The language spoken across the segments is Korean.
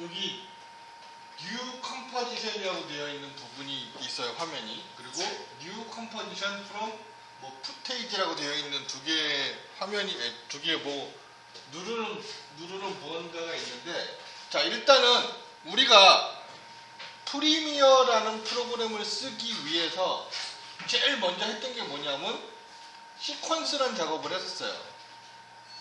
여기 New Composition이라고 되어 있는 부분이 있어요, 화면이. 그리고 New Composition from 뭐 Footage라고 되어 있는 두 개의 화면이, 두 개의 뭐 누르는 무언가가 있는데, 자, 일단은 우리가 프리미어라는 프로그램을 쓰기 위해서 제일 먼저 했던 게 뭐냐면 시퀀스란 작업을 했었어요.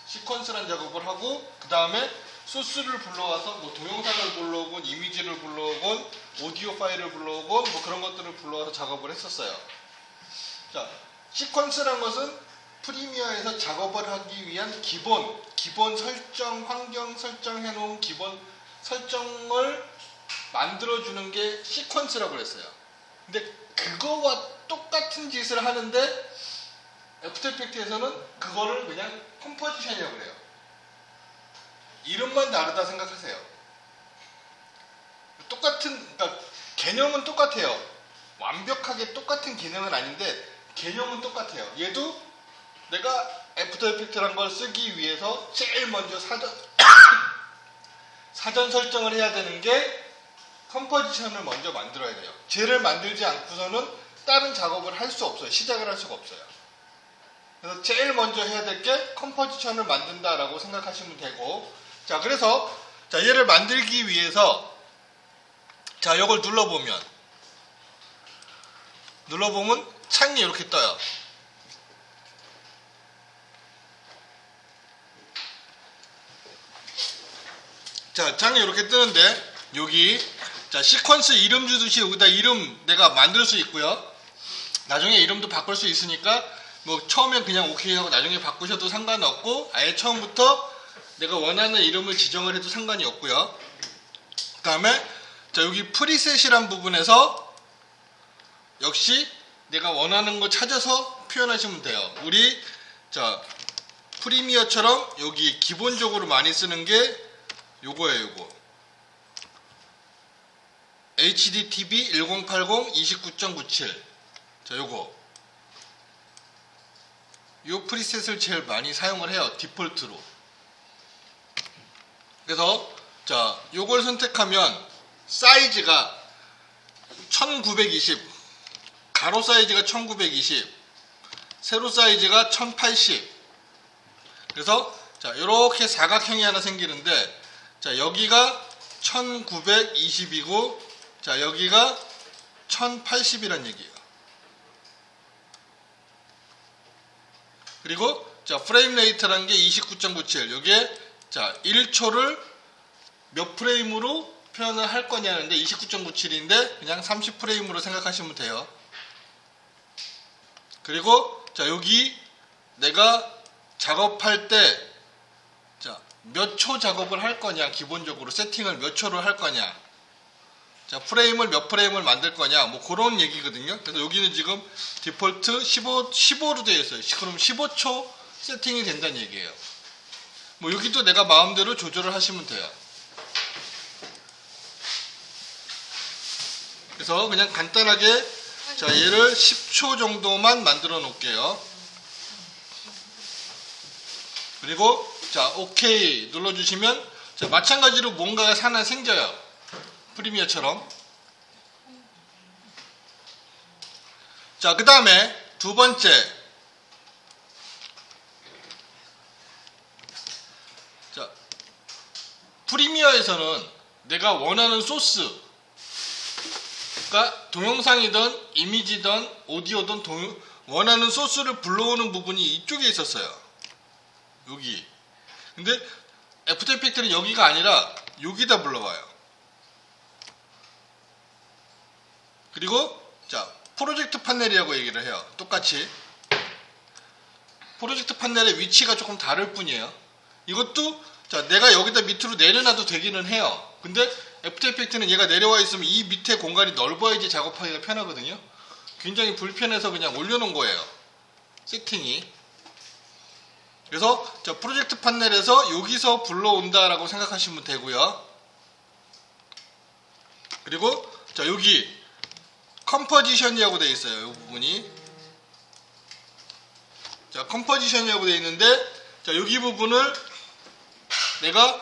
시퀀스란 작업을 하고, 그 다음에 소스를 불러와서 뭐 동영상을 불러오건 이미지를 불러오건 오디오 파일을 불러오건 뭐 그런 것들을 불러와서 작업을 했었어요. 자, 시퀀스란 것은 프리미어에서 작업을 하기 위한 기본 설정, 환경 설정해 놓은 기본 설정을 만들어주는 게 시퀀스라고 그랬어요. 근데 그거와 똑같은 짓을 하는데 애프터 이펙트에서는 그거를 그냥 컴포지션이라고 그래요. 이름만 다르다 생각하세요. 그러니까 개념은 똑같아요. 완벽하게 똑같은 기능은 아닌데 개념은 똑같아요. 얘도 내가 애프터 이펙트라는 걸 쓰기 위해서 제일 먼저 사전 설정을 해야 되는 게 컴포지션을 먼저 만들어야 돼요. 쟤를 만들지 않고서는 다른 작업을 할 수 없어요. 시작을 할 수가 없어요. 그래서 제일 먼저 해야 될 게 컴포지션을 만든다라고 생각하시면 되고, 자, 그래서 자, 얘를 만들기 위해서 자, 이걸 눌러보면 창이 이렇게 떠요. 자, 창이 이렇게 뜨는데 여기 자, 시퀀스 이름 주듯이 여기다 이름 내가 만들 수 있고요. 나중에 이름도 바꿀 수 있으니까 뭐 처음엔 그냥 오케이 하고 나중에 바꾸셔도 상관없고, 아예 처음부터 내가 원하는 이름을 지정을 해도 상관이 없고요. 그 다음에 자, 여기 프리셋이란 부분에서 역시 내가 원하는 거 찾아서 표현하시면 돼요. 우리 자, 프리미어처럼 여기 기본적으로 많이 쓰는 게 요거예요. 요거 HDTV 1080 29.97. 자, 요거 요 프리셋을 제일 많이 사용을 해요, 디폴트로. 그래서 자, 요걸 선택하면 사이즈가 1920, 가로 사이즈가 1920, 세로 사이즈가 1080. 그래서 자, 요렇게 사각형이 하나 생기는데, 자, 여기가 1920이고 자, 여기가 1080이란 얘기예요. 그리고 자, 프레임 레이트라는 게 29.97. 여기에 자, 1초를 몇 프레임으로 표현을 할 거냐는데 29.97인데 그냥 30프레임으로 생각하시면 돼요. 그리고 자, 여기 내가 작업할 때 자, 몇 초 작업을 할 거냐, 기본적으로 세팅을 몇 초를 할 거냐, 자, 프레임을 몇 프레임을 만들 거냐, 뭐 그런 얘기거든요. 그래서 여기는 지금 디폴트 15로 되어 있어요. 그럼 15초 세팅이 된다는 얘기예요. 뭐 여기도 내가 마음대로 조절을 하시면 돼요. 그래서 그냥 간단하게 자, 얘를 10초 정도만 만들어 놓을게요. 그리고 자, 오케이 눌러주시면 자, 마찬가지로 뭔가가 하나 생겨요. 프리미어처럼. 자, 그 다음에 두 번째. 자, 프리미어에서는 내가 원하는 소스, 그러니까 동영상이든 이미지든 오디오든 원하는 소스를 불러오는 부분이 이쪽에 있었어요. 여기. 근데 애프터 이펙트는 여기가 아니라 여기다 불러와요. 그리고 자, 프로젝트 판넬이라고 얘기를 해요. 똑같이 프로젝트 판넬의 위치가 조금 다를 뿐이에요. 이것도 자, 내가 여기다 밑으로 내려놔도 되기는 해요. 근데 애프터 이펙트는 얘가 내려와 있으면 이 밑에 공간이 넓어야지 작업하기가 편하거든요. 굉장히 불편해서 그냥 올려놓은 거예요, 세팅이. 그래서 자, 프로젝트 판넬에서 여기서 불러온다라고 생각하시면 되고요. 그리고 자, 여기 컴포지션이라고 되어 있어요. 이 부분이. 자, 컴포지션이라고 되어 있는데 자, 여기 부분을 내가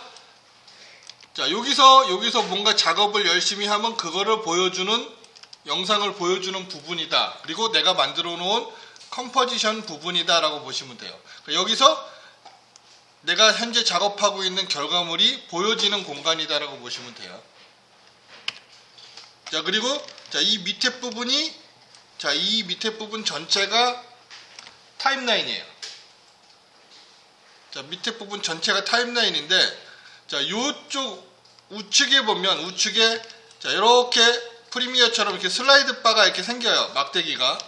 자, 여기서 뭔가 작업을 열심히 하면 그거를 보여주는 영상을 보여주는 부분이다. 그리고 내가 만들어 놓은 컴포지션 부분이다 라고 보시면 돼요. 여기서 내가 현재 작업하고 있는 결과물이 보여지는 공간이다 라고 보시면 돼요. 자, 그리고 자, 이 밑에 부분이 이 밑에 부분 전체가 타임라인이에요. 자, 밑에 부분 전체가 타임라인인데, 자, 요쪽 우측에 보면 우측에 자, 이렇게 프리미어처럼 이렇게 슬라이드 바가 이렇게 생겨요. 막대기가.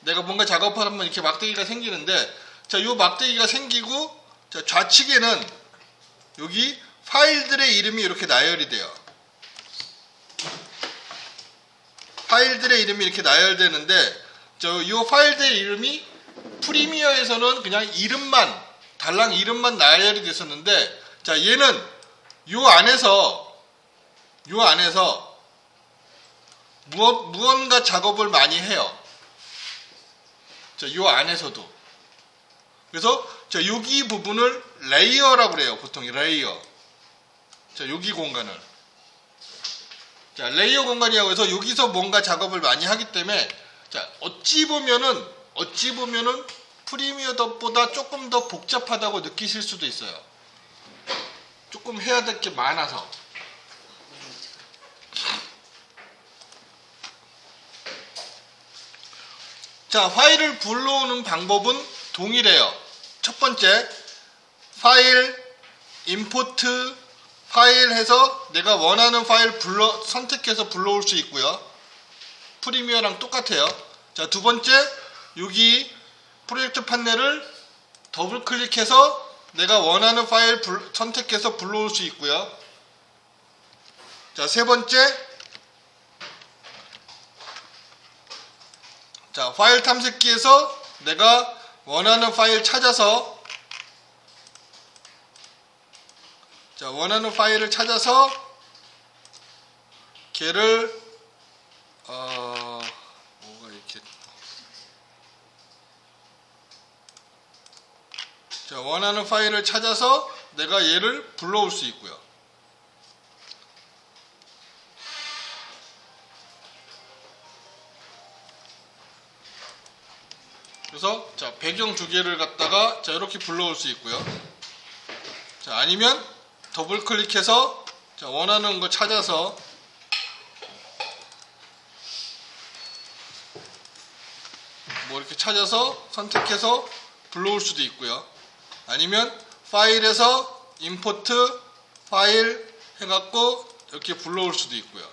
내가 뭔가 작업하면 이렇게 막대기가 생기는데, 자, 요 막대기가 생기고, 자, 좌측에는 여기 파일들의 이름이 이렇게 나열이 돼요. 파일들의 이름이 이렇게 나열되는데, 요 파일들의 이름이 프리미어에서는 그냥 달랑 이름만 나열이 됐었는데, 자, 얘는 요 안에서 무언가 작업을 많이 해요. 자, 요 안에서도. 그래서 자, 여기 부분을 레이어라고 그래요. 보통 레이어. 자, 여기 공간을. 자, 레이어 공간이라고 해서 여기서 뭔가 작업을 많이 하기 때문에, 자, 어찌 보면은 프리미어보다 조금 더 복잡하다고 느끼실 수도 있어요. 조금 해야 될 게 많아서. 자, 파일을 불러오는 방법은 동일해요. 첫 번째, 파일, 임포트, 파일 해서 내가 원하는 파일 선택해서 불러올 수 있고요. 프리미어랑 똑같아요. 자, 두 번째, 여기 프로젝트 판넬을 더블 클릭해서 내가 원하는 파일 선택해서 불러올 수 있고요. 자, 세 번째, 자, 파일 탐색기에서 내가 원하는 파일 찾아서, 자, 원하는 파일을 찾아서 걔를 뭐가 이렇게, 자, 원하는 파일을 찾아서 내가 얘를 불러올 수 있고요. 그래서 자, 배경 두 개를 갖다가 자, 이렇게 불러올 수 있고요. 자, 아니면 더블 클릭해서 자, 원하는 거 찾아서 뭐 이렇게 찾아서 선택해서 불러올 수도 있고요. 아니면 파일에서 임포트 파일 해갖고 이렇게 불러올 수도 있고요.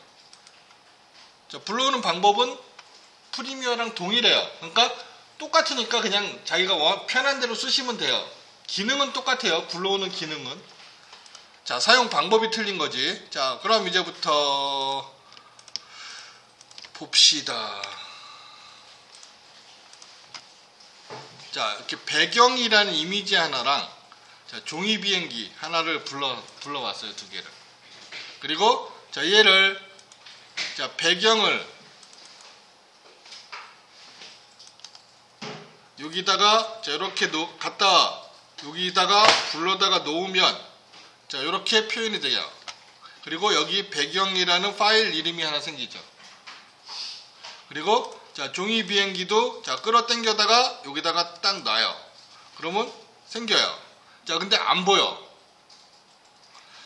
자, 불러오는 방법은 프리미어랑 동일해요. 그러니까 똑같으니까 그냥 자기가 편한 대로 쓰시면 돼요. 기능은 똑같아요. 불러오는 기능은. 자, 사용 방법이 틀린 거지. 자, 그럼 이제부터 봅시다. 자, 이렇게 배경이라는 이미지 하나랑 자, 종이 비행기 하나를 불러왔어요. 두 개를. 그리고 자, 얘를 자, 배경을 여기다가 자, 이렇게 갖다 여기다가 불러다가 놓으면 자, 이렇게 표현이 돼요. 그리고 여기 배경이라는 파일 이름이 하나 생기죠. 그리고 자, 종이 비행기도 자, 끌어당겨다가 여기다가 딱 놔요. 그러면 생겨요. 자, 근데 안 보여.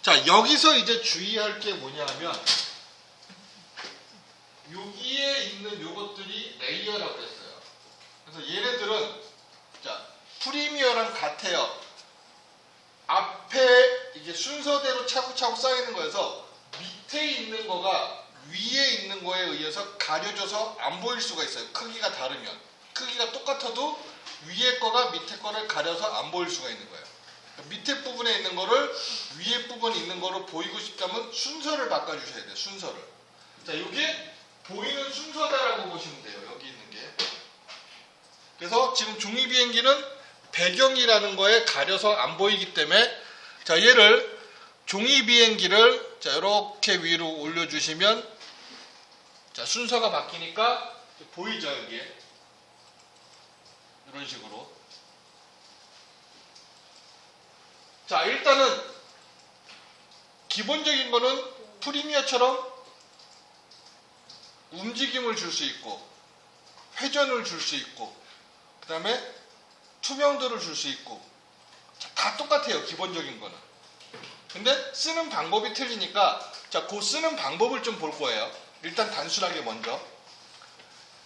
자, 여기서 이제 주의할 게 뭐냐 하면 여기에 있는 요것들이 레이어라고 했어요. 그래서 얘네들은 자, 프리미어랑 같아요. 앞에 이게 순서대로 차곡차곡 쌓이는 거여서 밑에 있는 거가 위에 있는 거에 의해서 가려져서 안 보일 수가 있어요. 크기가 다르면. 크기가 똑같아도 위에 거가 밑에 거를 가려서 안 보일 수가 있는 거예요. 밑에 부분에 있는 거를 위에 부분에 있는 거로 보이고 싶다면 순서를 바꿔주셔야 돼요. 순서를. 자, 이게 보이는 순서다라고 보시면 돼요. 여기 있는 게. 그래서 지금 종이 비행기는 배경이라는 거에 가려서 안 보이기 때문에 자, 얘를 종이 비행기를 자, 이렇게 위로 올려주시면 자, 순서가 바뀌니까 보이죠, 여기에. 이런 식으로. 자, 일단은 기본적인 거는 프리미어처럼 움직임을 줄 수 있고 회전을 줄 수 있고 그 다음에 투명도를 줄 수 있고 다 똑같아요. 기본적인 거는. 근데 쓰는 방법이 틀리니까 자, 그 쓰는 방법을 좀 볼 거예요. 일단 단순하게 먼저.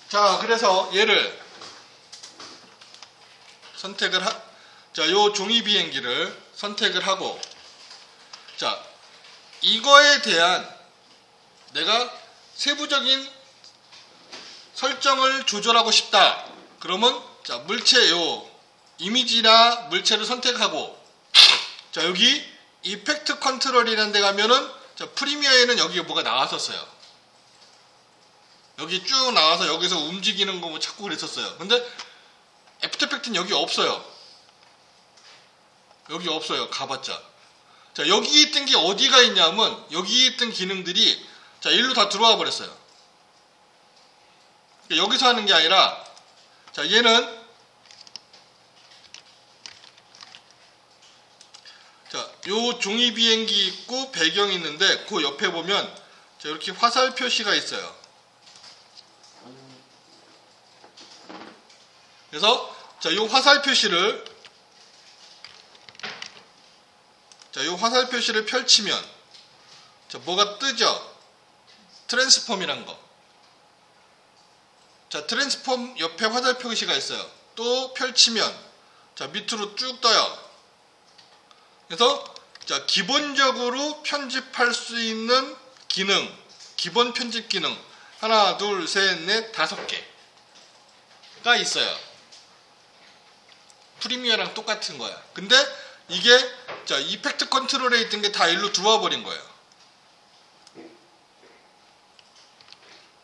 자, 그래서 얘를 선택을 자, 요 종이 비행기를 선택을 하고 자, 이거에 대한 내가 세부적인 설정을 조절하고 싶다. 그러면 자, 물체 요 이미지나 물체를 선택하고 자, 여기 이펙트 컨트롤이라는 데 가면은 자, 프리미어에는 여기에 뭐가 나왔었어요. 여기 쭉 나와서 여기서 움직이는 거 뭐 찾고 그랬었어요. 근데 애프터 이펙트는 여기 없어요. 여기 없어요. 가봤자. 자, 여기 있던 게 어디가 있냐면 여기 있던 기능들이 자, 일로 다 들어와 버렸어요. 그러니까 여기서 하는 게 아니라 자, 얘는 자, 요 종이 비행기 있고 배경이 있는데 그 옆에 보면 자, 이렇게 화살 표시가 있어요. 그래서 자, 요 화살 표시를 자, 요 화살 표시를 펼치면 자, 뭐가 뜨죠? 트랜스폼이란 거. 자, 트랜스폼 옆에 화살 표시가 있어요. 또 펼치면 자, 밑으로 쭉 떠요. 그래서 자, 기본적으로 편집할 수 있는 기능, 기본 편집 기능 하나, 둘, 셋, 넷, 5개가 있어요. 프리미어랑 똑같은 거야. 근데 이게 자, 이펙트 컨트롤에 있던 게 다 일로 들어와 버린 거예요.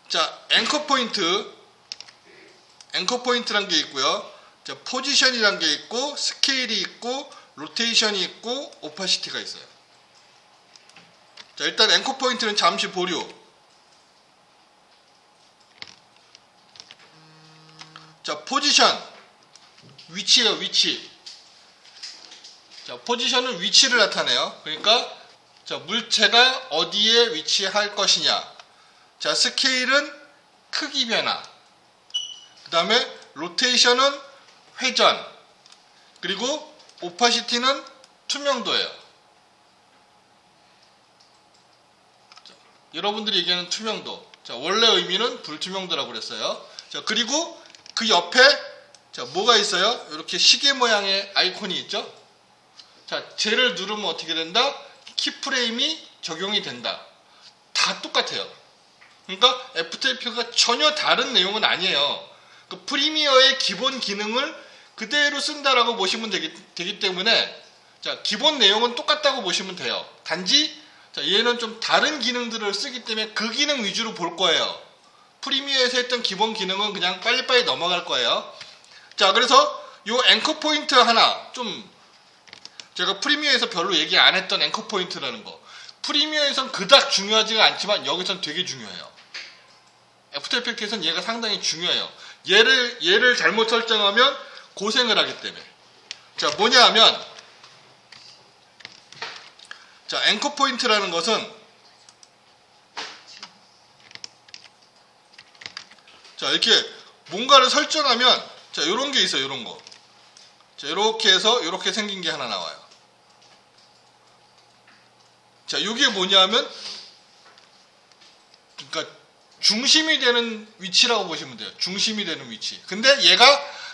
자, 앵커 포인트란 게 있고요. 자, 포지션이란 게 있고 스케일이 있고 로테이션이 있고 오파시티가 있어요. 자, 일단 앵커 포인트는 잠시 보류. 자, 포지션 위치예요. 위치. 자, 포지션은 위치를 나타내요. 그러니까 자, 물체가 어디에 위치할 것이냐. 자, 스케일은 크기 변화. 그 다음에 로테이션은 회전. 그리고 오파시티는 투명도예요. 자, 여러분들이 얘기하는 투명도. 자, 원래 의미는 불투명도라고 그랬어요. 자, 그리고 그 옆에 자, 뭐가 있어요? 이렇게 시계 모양의 아이콘이 있죠? 자, 쟤를 누르면 어떻게 된다? 키프레임이 적용이 된다. 다 똑같아요. 그러니까 애프터 이펙트가 전혀 다른 내용은 아니에요. 그 프리미어의 기본 기능을 그대로 쓴다라고 보시면 되기 때문에 자, 기본 내용은 똑같다고 보시면 돼요. 단지 자, 얘는 좀 다른 기능들을 쓰기 때문에 그 기능 위주로 볼 거예요. 프리미어에서 했던 기본 기능은 그냥 빨리빨리 넘어갈 거예요. 자, 그래서 요 앵커 포인트 하나 좀 제가 프리미어에서 별로 얘기 안 했던 앵커 포인트라는 거. 프리미어에선 그닥 중요하지가 않지만 여기선 되게 중요해요. 애프터 이펙트에선 얘가 상당히 중요해요. 얘를 잘못 설정하면 고생을 하기 때문에. 자, 뭐냐 하면 자, 앵커 포인트라는 것은 자, 이렇게 뭔가를 설정하면 자, 요런 게 있어요. 요런 거. 자, 요렇게 해서 요렇게 생긴 게 하나 나와요. 자, 요게 뭐냐면 그러니까 중심이 되는 위치라고 보시면 돼요. 중심이 되는 위치. 근데 얘가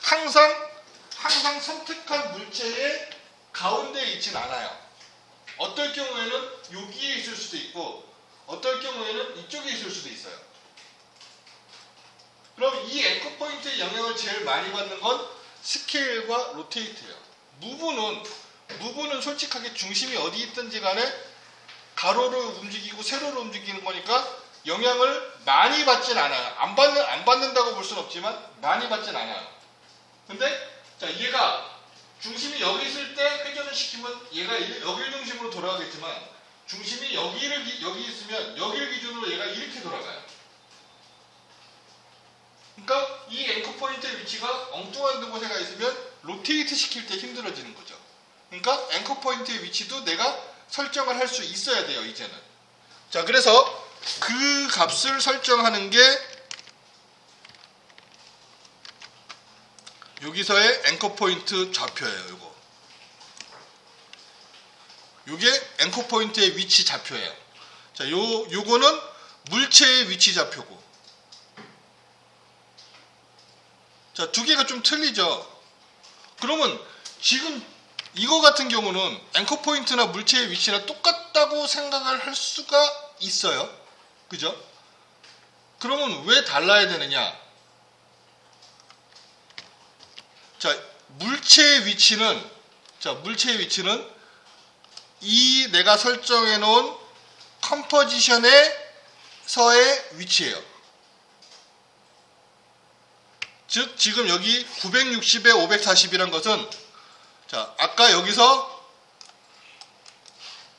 항상 선택한 물체의 가운데에 있진 않아요. 어떨 경우에는 여기에 있을 수도 있고 어떨 경우에는 이쪽에 있을 수도 있어요. 그럼 이 앵커 포인트의 영향을 제일 많이 받는 건 스케일과 로테이트예요. 무브는 솔직하게 중심이 어디 있든지 간에 가로를 움직이고 세로를 움직이는 거니까 영향을 많이 받진 않아요. 안 받는다고 볼 수는 없지만 많이 받진 않아요. 근데 자, 얘가 중심이 여기 있을 때 회전을 시키면 얘가 여기를 중심으로 돌아가겠지만 중심이 여기 있으면 여기를 기준으로 얘가 이렇게 돌아가요. 그러니까 이 앵커 포인트의 위치가 엉뚱한 곳에가 있으면 로테이트 시킬 때 힘들어지는 거죠. 그러니까 앵커 포인트의 위치도 내가 설정을 할 수 있어야 돼요, 이제는. 자, 그래서 그 값을 설정하는 게 여기서의 앵커 포인트 좌표예요, 요거. 요게 앵커 포인트의 위치 좌표예요. 자, 요거는 물체의 위치 좌표고. 자, 두 개가 좀 틀리죠. 그러면 지금 이거 같은 경우는 앵커 포인트나 물체의 위치나 똑같다고 생각을 할 수가 있어요. 그죠? 그러면 왜 달라야 되느냐? 자, 물체의 위치는 이 내가 설정해 놓은 컴포지션에서의 위치예요. 즉 지금 여기 960에 540이란 것은, 자, 아까 여기서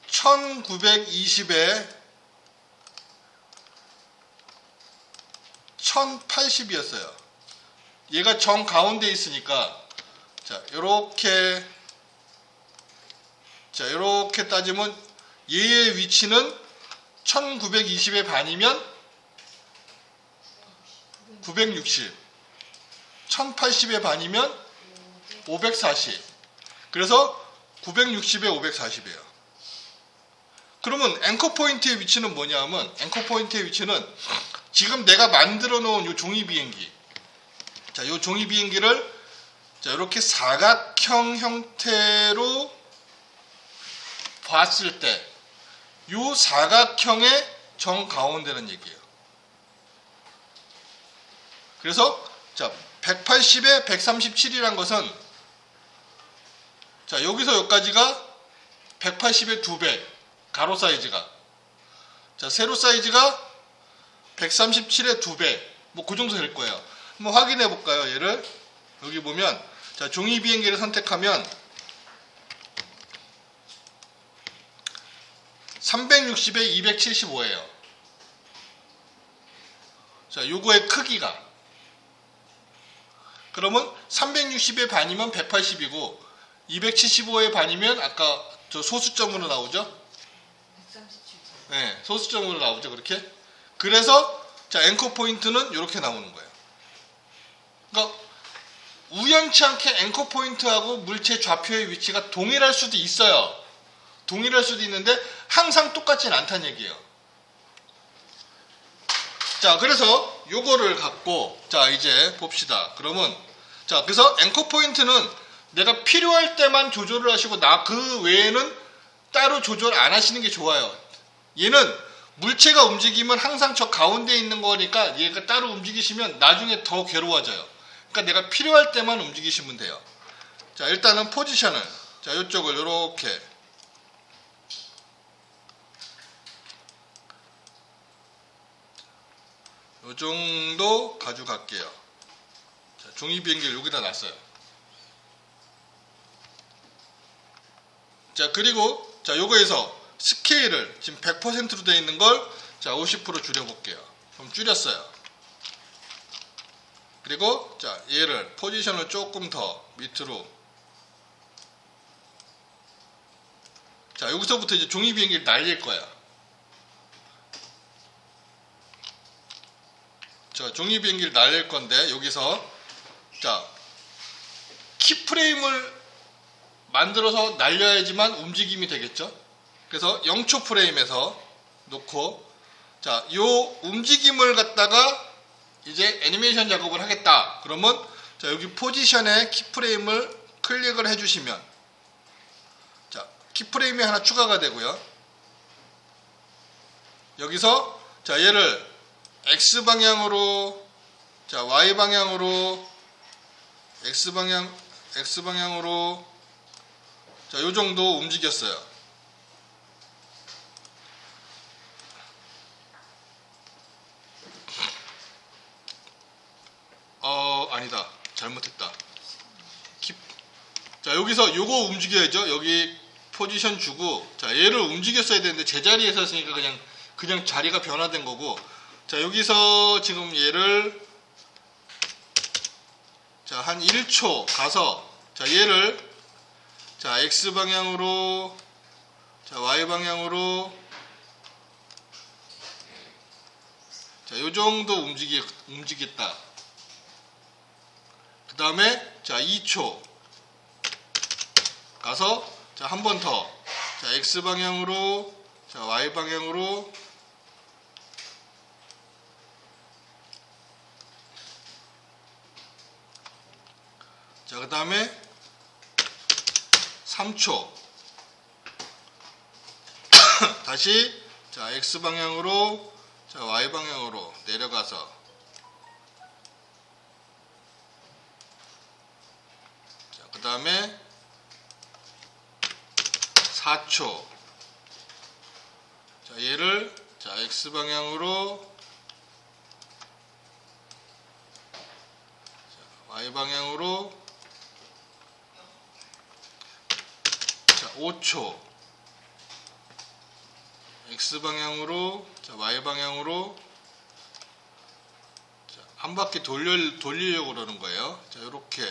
1920에 1080이었어요. 얘가 정 가운데 있으니까, 자, 요렇게 따지면 얘의 위치는 1920의 반이면 960, 1080의 반이면 540. 그래서 960에 540이에요. 그러면 앵커 포인트의 위치는 뭐냐 하면, 앵커 포인트의 위치는 지금 내가 만들어 놓은 요 종이 비행기, 자, 요 종이 비행기를 자, 이렇게 사각형 형태로 봤을 때 요 사각형의 정 가운데는 얘기예요. 그래서 자, 180에 137이란 것은, 자, 여기서 여기까지가 180의 2배, 가로 사이즈가. 자, 세로 사이즈가 137의 2배, 뭐 그 정도 될 거예요. 한번 확인해 볼까요? 얘를 여기 보면, 자, 종이 비행기를 선택하면 360에 275예요. 자, 요거의 크기가. 그러면 360의 반이면 180이고 275의 반이면 아까 저 소수점으로 나오죠? 137점. 네, 소수점으로 나오죠, 그렇게. 그래서 자, 앵커 포인트는 이렇게 나오는 거예요. 그러니까 우연치 않게 앵커 포인트하고 물체 좌표의 위치가 동일할 수도 있어요. 동일할 수도 있는데 항상 똑같진 않다는 얘기예요. 자, 그래서 요거를 갖고 자, 이제 봅시다. 그러면 자, 그래서 앵커 포인트는 내가 필요할 때만 조절을 하시고 그 외에는 따로 조절 안 하시는 게 좋아요. 얘는 물체가 움직이면 항상 저 가운데 있는 거니까 얘가 따로 움직이시면 나중에 더 괴로워져요. 그러니까 내가 필요할 때만 움직이시면 돼요. 자, 일단은 포지션을, 자, 이쪽을 요렇게, 요 정도 가져갈게요. 자, 종이 비행기를 여기다 놨어요. 자, 그리고 자, 요거에서 스케일을 지금 100%로 되어 있는 걸 자, 50% 줄여볼게요. 좀 줄였어요. 그리고 자, 얘를 포지션을 조금 더 밑으로, 자, 여기서부터 이제 종이 비행기를 날릴 거야. 자, 종이 비행기를 날릴 건데 여기서 자, 키프레임을 만들어서 날려야지만 움직임이 되겠죠. 그래서 0초 프레임에서 놓고, 자, 요 움직임을 갖다가 이제 애니메이션 작업을 하겠다. 그러면 자, 여기 포지션에 키프레임을 클릭을 해주시면, 자, 키프레임이 하나 추가가 되고요. 여기서 자, 얘를 X 방향으로, 자, Y 방향으로, X 방향으로, 자, 요 정도 움직였어요. 아니다. 잘못했다. 자, 여기서 요거 움직여야죠. 여기 포지션 주고, 자, 얘를 움직였어야 되는데 제자리에서 했으니까 그냥 자리가 변화된 거고, 자, 여기서 지금 얘를 자, 한 1초 가서, 자, 얘를 자, X 방향으로, 자, Y 방향으로, 자, 요 정도 움직였다. 그 다음에, 자, 2초. 가서, 자, 한 번 더. 자, X 방향으로, 자, Y 방향으로, 자, 그 다음에 3초. 다시, 자, X 방향으로, 자, Y 방향으로 내려가서, 자, 그 다음에 4초. 자, 얘를, 자, X 방향으로, 자, Y 방향으로, 자, 5초. X 방향으로, 자, Y 방향으로, 자, 한 바퀴 돌리려고 그러는 거예요. 자, 요렇게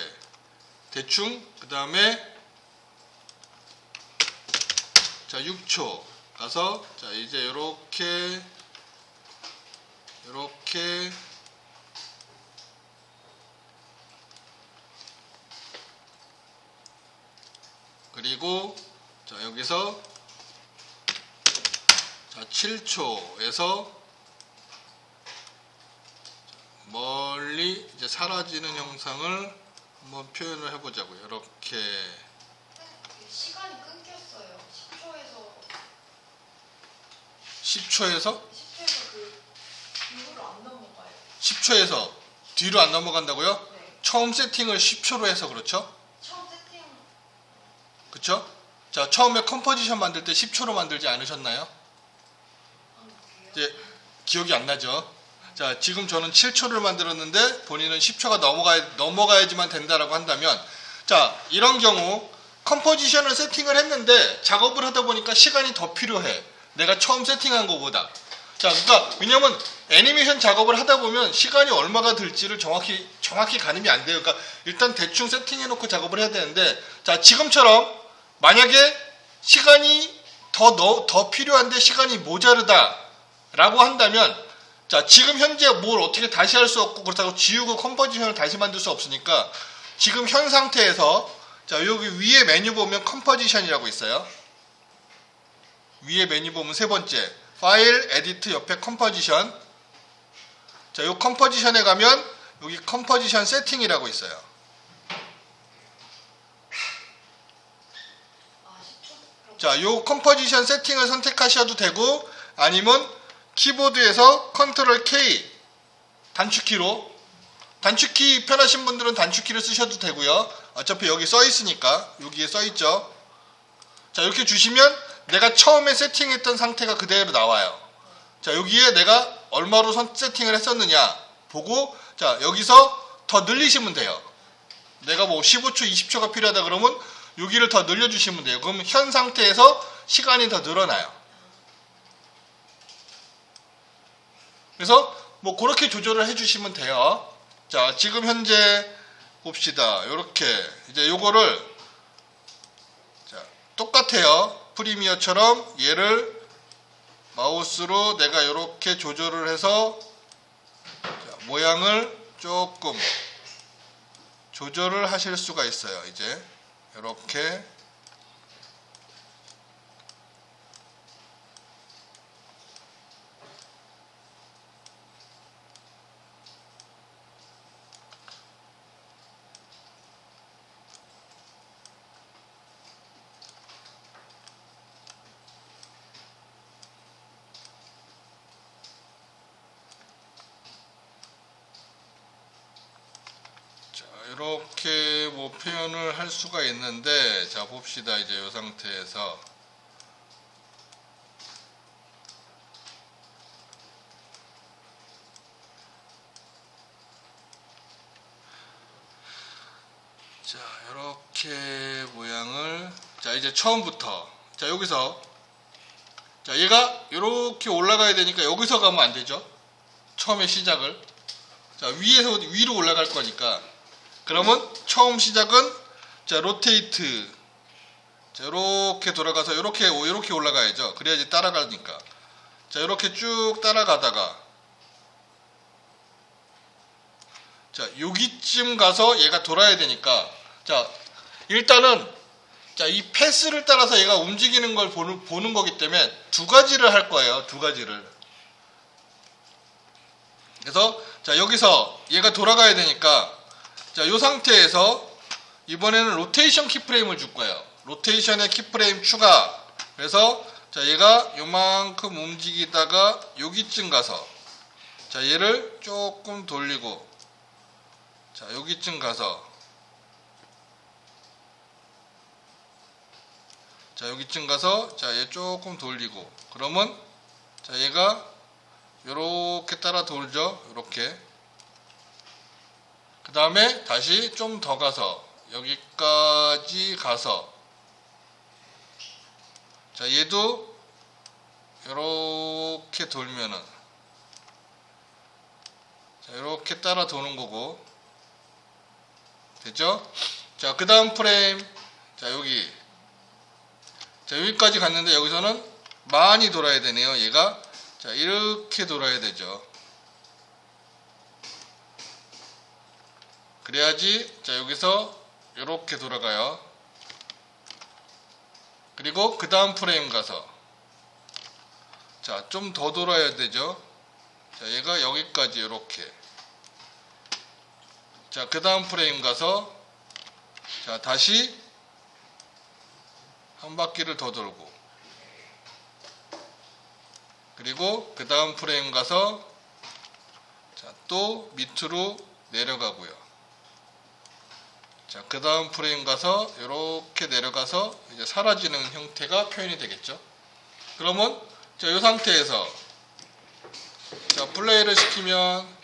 대충. 그 다음에, 자, 6초 가서, 자, 이제 요렇게 그리고, 자, 여기서, 자, 7초에서 멀리 이제 사라지는 형상을 한번 표현을 해보자고요. 이렇게. 시간이 끊겼어요. 10초에서 10초에서 그 이후로 안 넘어가요. 10초에서 뒤로 안 넘어간다고요? 네. 처음 세팅을 10초로 해서 그렇죠? 처음 세팅 그쵸? 자, 처음에 컴포지션 만들 때 10초로 만들지 않으셨나요? 한 거예요. 이제 기억이 안 나죠? 자, 지금 저는 7초를 만들었는데 본인은 10초가 넘어가야지만 된다라고 한다면, 자, 이런 경우 컴포지션을 세팅을 했는데 작업을 하다 보니까 시간이 더 필요해. 내가 처음 세팅한 것보다. 자, 그러니까 왜냐면 애니메이션 작업을 하다 보면 시간이 얼마가 들지를 정확히 가늠이 안 돼요. 그러니까 일단 대충 세팅해 놓고 작업을 해야 되는데, 자, 지금처럼 만약에 시간이 더 필요한데 시간이 모자르다라고 한다면, 자, 지금 현재 뭘 어떻게 다시 할 수 없고 그렇다고 지우고 컴포지션을 다시 만들 수 없으니까 지금 현 상태에서, 자, 여기 위에 메뉴 보면 컴포지션이라고 있어요. 위에 메뉴 보면 세 번째 파일, 에디트 옆에 컴포지션. 자, 요 컴포지션에 가면 여기 컴포지션 세팅이라고 있어요. 10초? 자, 요 컴포지션 세팅을 선택하셔도 되고, 아니면 키보드에서 컨트롤 K 단축키로, 단축키 편하신 분들은 단축키를 쓰셔도 되고요. 어차피 여기 써 있으니까, 여기에 써 있죠. 자, 이렇게 주시면 내가 처음에 세팅했던 상태가 그대로 나와요. 자, 여기에 내가 얼마로 세팅을 했었느냐 보고, 자, 여기서 더 늘리시면 돼요. 내가 뭐 15초, 20초가 필요하다 그러면 여기를 더 늘려주시면 돼요. 그럼 현 상태에서 시간이 더 늘어나요. 그래서 뭐 그렇게 조절을 해주시면 돼요. 자, 지금 현재 봅시다. 요렇게 이제 요거를, 자, 똑같아요. 프리미어처럼 얘를 마우스로 내가 요렇게 조절을 해서, 자, 모양을 조금 조절을 하실 수가 있어요. 이제 요렇게. 자, 이렇게 뭐 표현을 할 수가 있는데, 자, 봅시다. 이제 이 상태에서, 자, 이렇게 모양을, 자, 이제 처음부터, 자, 여기서, 자, 얘가 이렇게 올라가야 되니까 여기서 가면 안 되죠. 처음에 시작을, 자, 위에서 위로 올라갈 거니까. 그러면 처음 시작은, 자, 로테이트 자, 이렇게 돌아가서 이렇게 올라가야죠. 그래야지 따라가니까. 자, 이렇게 쭉 따라가다가 자, 여기쯤 가서 얘가 돌아야 되니까 자, 일단은 자, 이 패스를 따라서 얘가 움직이는 걸 보는 거기 때문에 두 가지를 할 거예요. 두 가지를. 그래서 자, 여기서 얘가 돌아가야 되니까 자, 이 상태에서 이번에는 로테이션 키프레임을 줄 거예요. 로테이션의 키프레임 추가. 그래서 자, 얘가 요만큼 움직이다가 여기쯤 가서 자, 얘를 조금 돌리고 자, 여기쯤 가서 자, 여기쯤 가서 자, 얘 조금 돌리고 그러면 자, 얘가 요렇게 따라 돌죠. 요렇게. 그 다음에 다시 좀 더 가서 여기까지 가서 자, 얘도 요렇게 돌면은 자, 요렇게 따라 도는 거고 됐죠? 자, 그 다음 프레임 자, 여기까지 갔는데 여기서는 많이 돌아야 되네요. 얘가 자, 이렇게 돌아야 되죠. 그래야지 자, 여기서 이렇게 돌아가요. 그리고 그 다음 프레임 가서 자, 좀 더 돌아야 되죠. 자, 얘가 여기까지 이렇게 자, 그 다음 프레임 가서 자, 다시 한 바퀴를 더 돌고 그리고 그 다음 프레임 가서 자, 또 밑으로 내려가고요. 자, 그 다음 프레임 가서 이렇게 내려가서 이제 사라지는 형태가 표현이 되겠죠. 그러면 자, 이 상태에서 자, 플레이를 시키면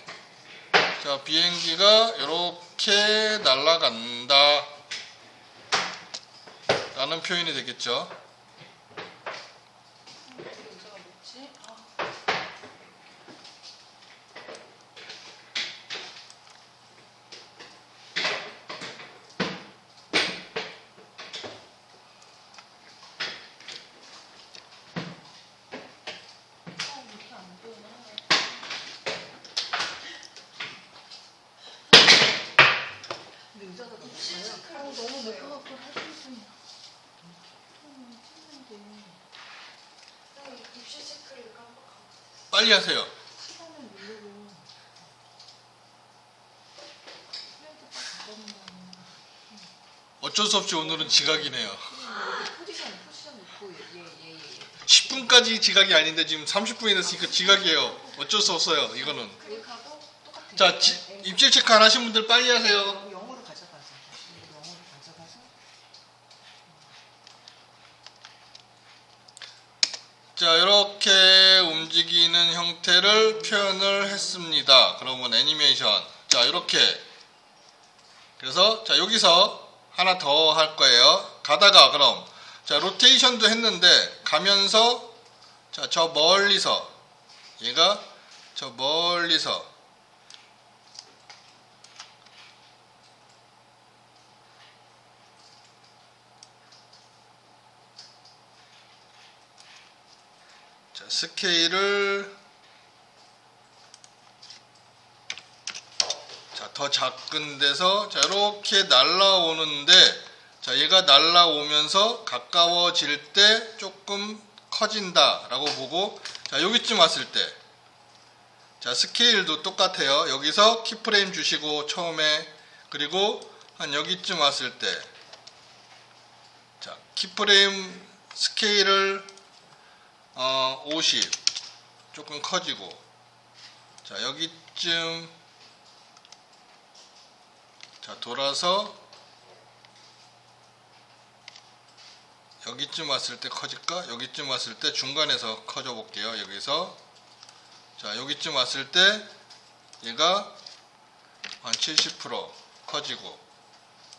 자, 비행기가 이렇게 날아간다 라는 표현이 되겠죠. 의자가 뭐지? 이렇게 안 보이나? 근데 의자가 너무 좋아요. 너무 내가 그걸 할 수 있으면 찍는데 입시 체크를 깜빡하고 빨리 하세요. 시간을 누르고 플레이트 딱 가져는 다음에 어쩔 수 없이 오늘은 지각이네요. 여기 포지션 놓고 얘 10분까지 지각이 아닌데 지금 30분이 됐으니까 지각이에요. 어쩔 수 없어요. 이거는. 클릭하고 똑같은 자, 입질 체크 안 하신 분들 빨리 하세요. 영어로 가져가서 영어로 가져가서 자, 이렇게 움직이는 형태를 표현을 했습니다. 그러면 애니메이션. 자, 이렇게. 그래서 자, 여기서 하나 더 할 거예요. 가다가 그럼 자, 로테이션도 했는데 가면서 자, 저 멀리서 얘가 저 멀리서 자, 스케일을 자, 더 작은 데서 자, 이렇게 날라오는데 자, 얘가 날라오면서 가까워질 때 조금 커진다 라고 보고 자, 여기쯤 왔을 때 자, 스케일도 똑같아요. 여기서 키프레임 주시고 처음에 그리고 한 여기쯤 왔을 때 자, 키프레임 스케일을 50 조금 커지고 자, 여기쯤 자, 돌아서 여기쯤 왔을 때 커질까? 여기쯤 왔을 때 중간에서 커져 볼게요. 여기서 자, 여기쯤 왔을 때 얘가 한 70% 커지고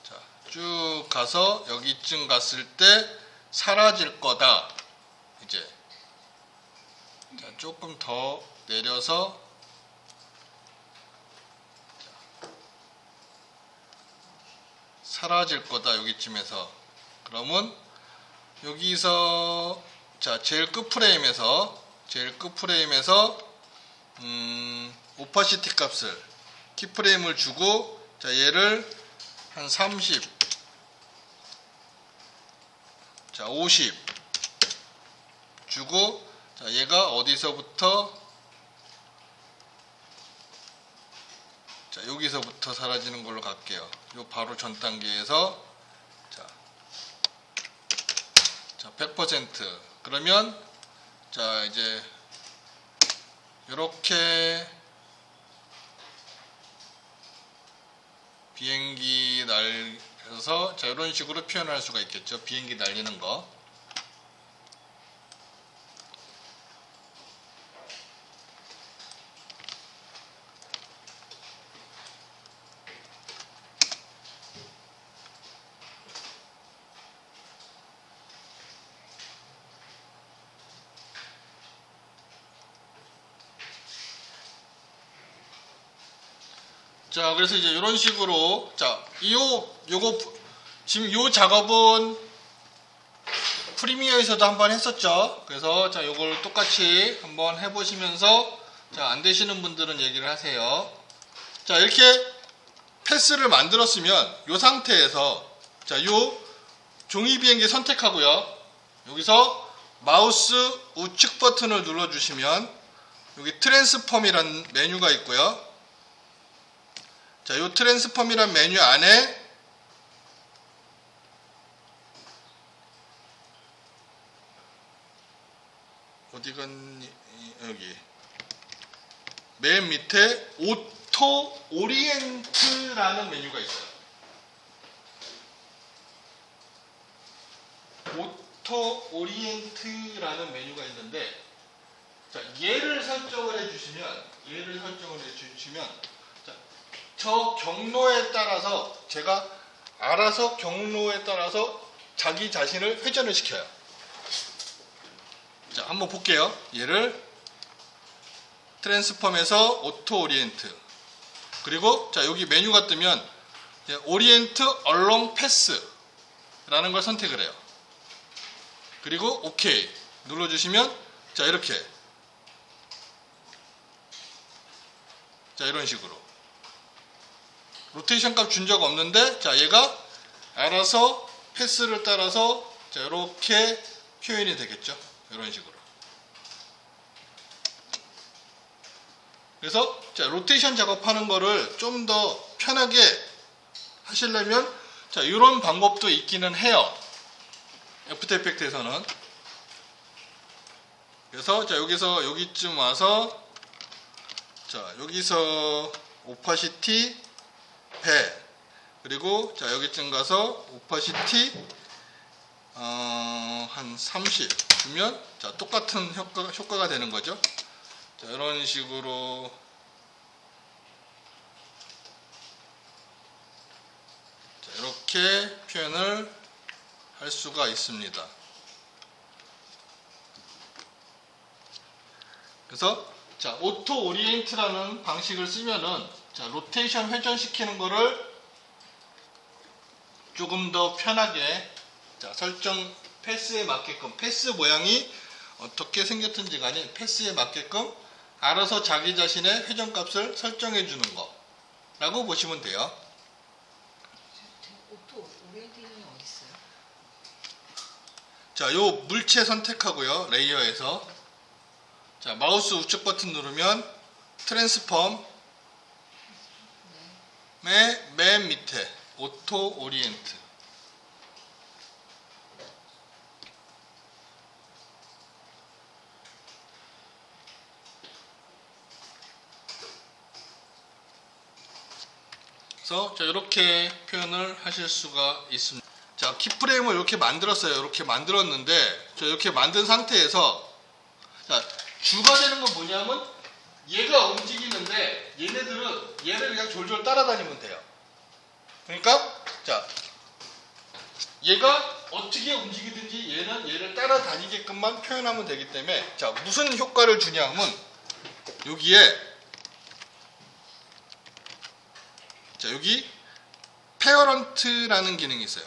자, 쭉 가서 여기쯤 갔을 때 사라질 거다. 이제 자, 조금 더 내려서 자, 사라질 거다. 여기쯤에서 그러면 여기서 자 제일 끝 프레임에서 오파시티 값을 키프레임을 주고 자 얘를 한 30, 자 50 주고 자 얘가 어디서부터 자 여기서부터 사라지는 걸로 갈게요. 요 바로 전 단계에서 자 100% 그러면 자 이제 이렇게 비행기 날려서 자 이런 식으로 표현할 수가 있겠죠. 비행기 날리는 거. 자, 그래서 이제 이런 식으로, 자, 요거, 지금 요 작업은 프리미어에서도 한번 했었죠. 그래서, 자, 요걸 똑같이 한번 해보시면서, 자, 안 되시는 분들은 얘기를 하세요. 자, 이렇게 패스를 만들었으면, 요 상태에서, 자, 요 종이 비행기 선택하고요. 여기서 마우스 우측 버튼을 눌러주시면, 여기 트랜스폼이라는 메뉴가 있고요. 자, 요 트랜스폼이란 메뉴 안에 어디 갔니? 여기 맨 밑에 오토 오리엔트라는 메뉴가 있어요. 오토 오리엔트라는 메뉴가 있는데 자, 얘를 설정을 해주시면 저 경로에 따라서 제가 알아서 경로에 따라서 자기 자신을 회전을 시켜요. 자, 한번 볼게요. 얘를 트랜스폼에서 오토 오리엔트 그리고 자 여기 메뉴가 뜨면 오리엔트 얼롱 패스라는 걸 선택을 해요. 그리고 오케이 눌러주시면 자 이렇게 자 이런 식으로 로테이션 값 준 적 없는데 자 얘가 알아서 패스를 따라서 자 이렇게 표현이 되겠죠. 이런 식으로. 그래서 자 로테이션 작업하는 거를 좀 더 편하게 하시려면 자 이런 방법도 있기는 해요. 애프터 이펙트에서는. 그래서 자 여기서 여기쯤 와서 자 여기서 오파시티 100 그리고 자 여기쯤 가서 오파시티 한 30 주면 자 똑같은 효과가 되는 거죠. 자 이런 식으로 자, 이렇게 표현을 할 수가 있습니다. 그래서 자 오토 오리엔트라는 방식을 쓰면은 자 로테이션 회전시키는 거를 조금 더 편하게 자 설정 패스에 맞게끔 패스 모양이 어떻게 생겼든지 간에 패스에 맞게끔 알아서 자기 자신의 회전값을 설정해 주는 거라고 보시면 돼요. 오토 오리엔테이션이 어디 있어요? 자, 요 물체 선택하고요. 레이어에서 자 마우스 우측 버튼 누르면 트랜스폼의 맨 밑에 오토 오리엔트 그래서 자, 이렇게 표현을 하실 수가 있습니다. 자, 키프레임을 이렇게 만들었어요. 이렇게 만들었는데 저 이렇게 만든 상태에서 자, 주가 되는 건 뭐냐면 얘가 움직이는데 얘네들은 얘를 그냥 졸졸 따라다니면 돼요. 그러니까 자, 얘가 어떻게 움직이든지 얘는 얘를 따라다니게끔만 표현하면 되기 때문에 자, 무슨 효과를 주냐면 여기에 자, 여기 페어런트라는 기능이 있어요.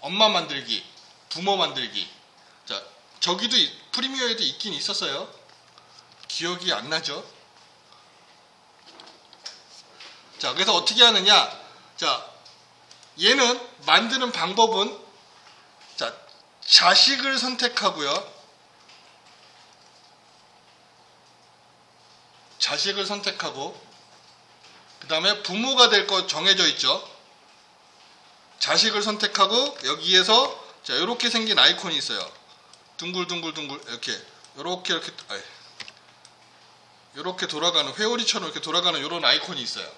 엄마 만들기, 부모 만들기. 자, 저기도 프리미어에도 있긴 있었어요. 기억이 안 나죠? 자, 그래서 어떻게 하느냐? 자, 얘는 만드는 방법은 자, 자식을 선택하고요. 자식을 선택하고 그 다음에 부모가 될 거 정해져 있죠. 자식을 선택하고 여기에서 자, 이렇게 생긴 아이콘이 있어요. 둥글둥글둥글 이렇게 돌아가는 회오리처럼 이렇게 돌아가는 이런 아이콘이 있어요.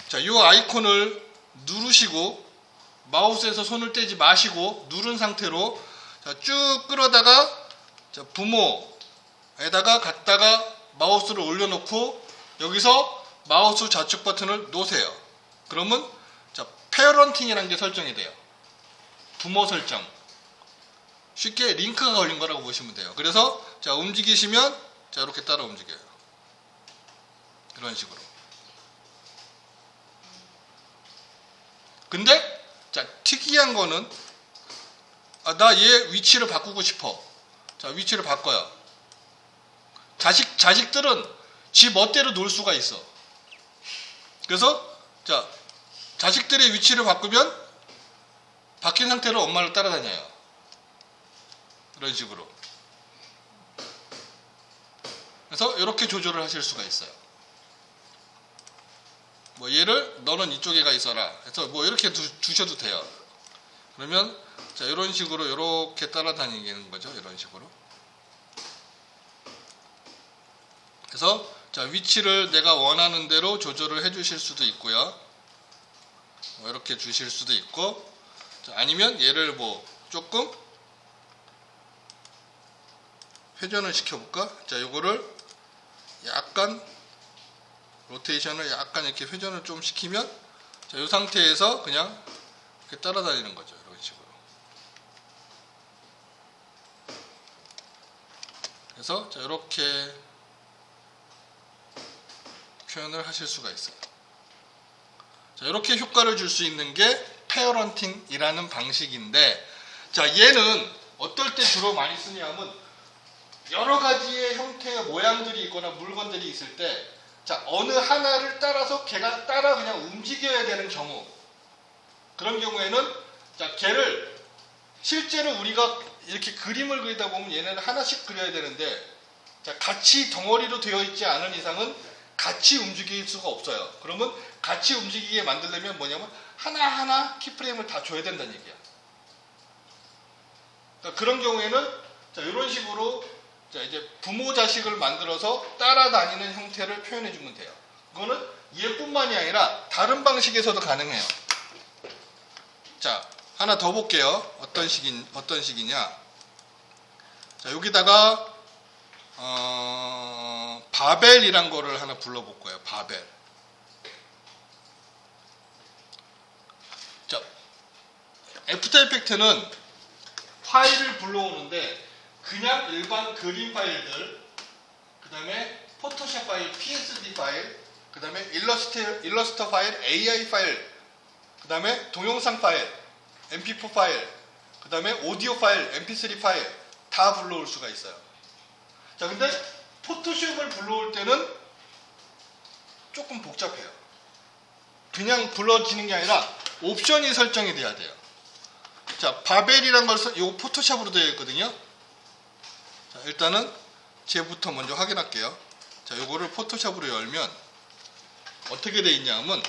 자, 이 아이콘을 누르시고 마우스에서 손을 떼지 마시고 누른 상태로 자, 쭉 끌어다가 자, 부모에다가 갖다가 마우스를 올려놓고 여기서 마우스 좌측 버튼을 놓으세요. 그러면 자, 페어런팅이라는 게 설정이 돼요. 부모 설정. 쉽게 링크가 걸린 거라고 보시면 돼요. 그래서 자, 움직이시면 자, 이렇게 따라 움직여요. 이런 식으로. 근데 자, 특이한 거는 나 얘 위치를 바꾸고 싶어. 자, 위치를 바꿔요. 자식들은 지 멋대로 놀 수가 있어. 그래서 자, 자식들의 위치를 바꾸면 바뀐 상태로 엄마를 따라다녀요. 이런 식으로. 그래서 이렇게 조절을 하실 수가 있어요. 뭐 얘를 너는 이쪽에 가 있어라. 그래서 뭐 이렇게 두셔도 돼요. 그러면 자, 이런 식으로 이렇게 따라다니는 거죠. 이런 식으로. 그래서 자, 위치를 내가 원하는 대로 조절을 해 주실 수도 있고요. 뭐 이렇게 주실 수도 있고 자, 아니면 얘를 뭐 조금 회전을 시켜볼까? 자, 요거를 약간 로테이션을 약간 이렇게 회전을 좀 시키면 자, 이 상태에서 그냥 이렇게 따라다니는 거죠. 이런 식으로. 그래서 자, 이렇게 표현을 하실 수가 있어요. 자, 이렇게 효과를 줄 수 있는 게 페어런팅이라는 방식인데 자, 얘는 어떨 때 주로 많이 쓰냐면 여러 가지의 형태의 모양들이 있거나 물건들이 있을 때 자, 어느 하나를 따라서 걔가 따라 그냥 움직여야 되는 경우 그런 경우에는 자, 걔를 실제로 우리가 이렇게 그림을 그리다 보면 얘네는 하나씩 그려야 되는데 자, 같이 덩어리로 되어 있지 않은 이상은 같이 움직일 수가 없어요. 그러면 같이 움직이게 만들려면 뭐냐면 하나하나 키프레임을 다 줘야 된다는 얘기야. 그러니까 그런 경우에는 자, 이런 식으로 자, 이제 부모 자식을 만들어서 따라다니는 형태를 표현해 주면 돼요. 그거는 얘뿐만이 아니라 다른 방식에서도 가능해요. 자, 하나 더 볼게요. 어떤 식이냐. 자, 여기다가 바벨이란 거를 하나 불러볼 거예요. 바벨. 자, 애프터 이펙트는 파일을 불러오는데 그냥 일반 그림 파일들, 그 다음에 포토샵 파일, PSD 파일, 그 다음에 일러스터 파일, AI 파일, 그 다음에 동영상 파일, MP4 파일, 그 다음에 오디오 파일, MP3 파일 다 불러올 수가 있어요. 자, 근데 포토샵을 불러올 때는 조금 복잡해요. 그냥 불러지는 게 아니라 옵션이 설정이 돼야 돼요. 자, 바벨이란 걸 요 포토샵으로 되어 있거든요. 자, 일단은 쟤부터 먼저 확인할게요. 자, 요거를 포토샵으로 열면 어떻게 되어 있냐 하면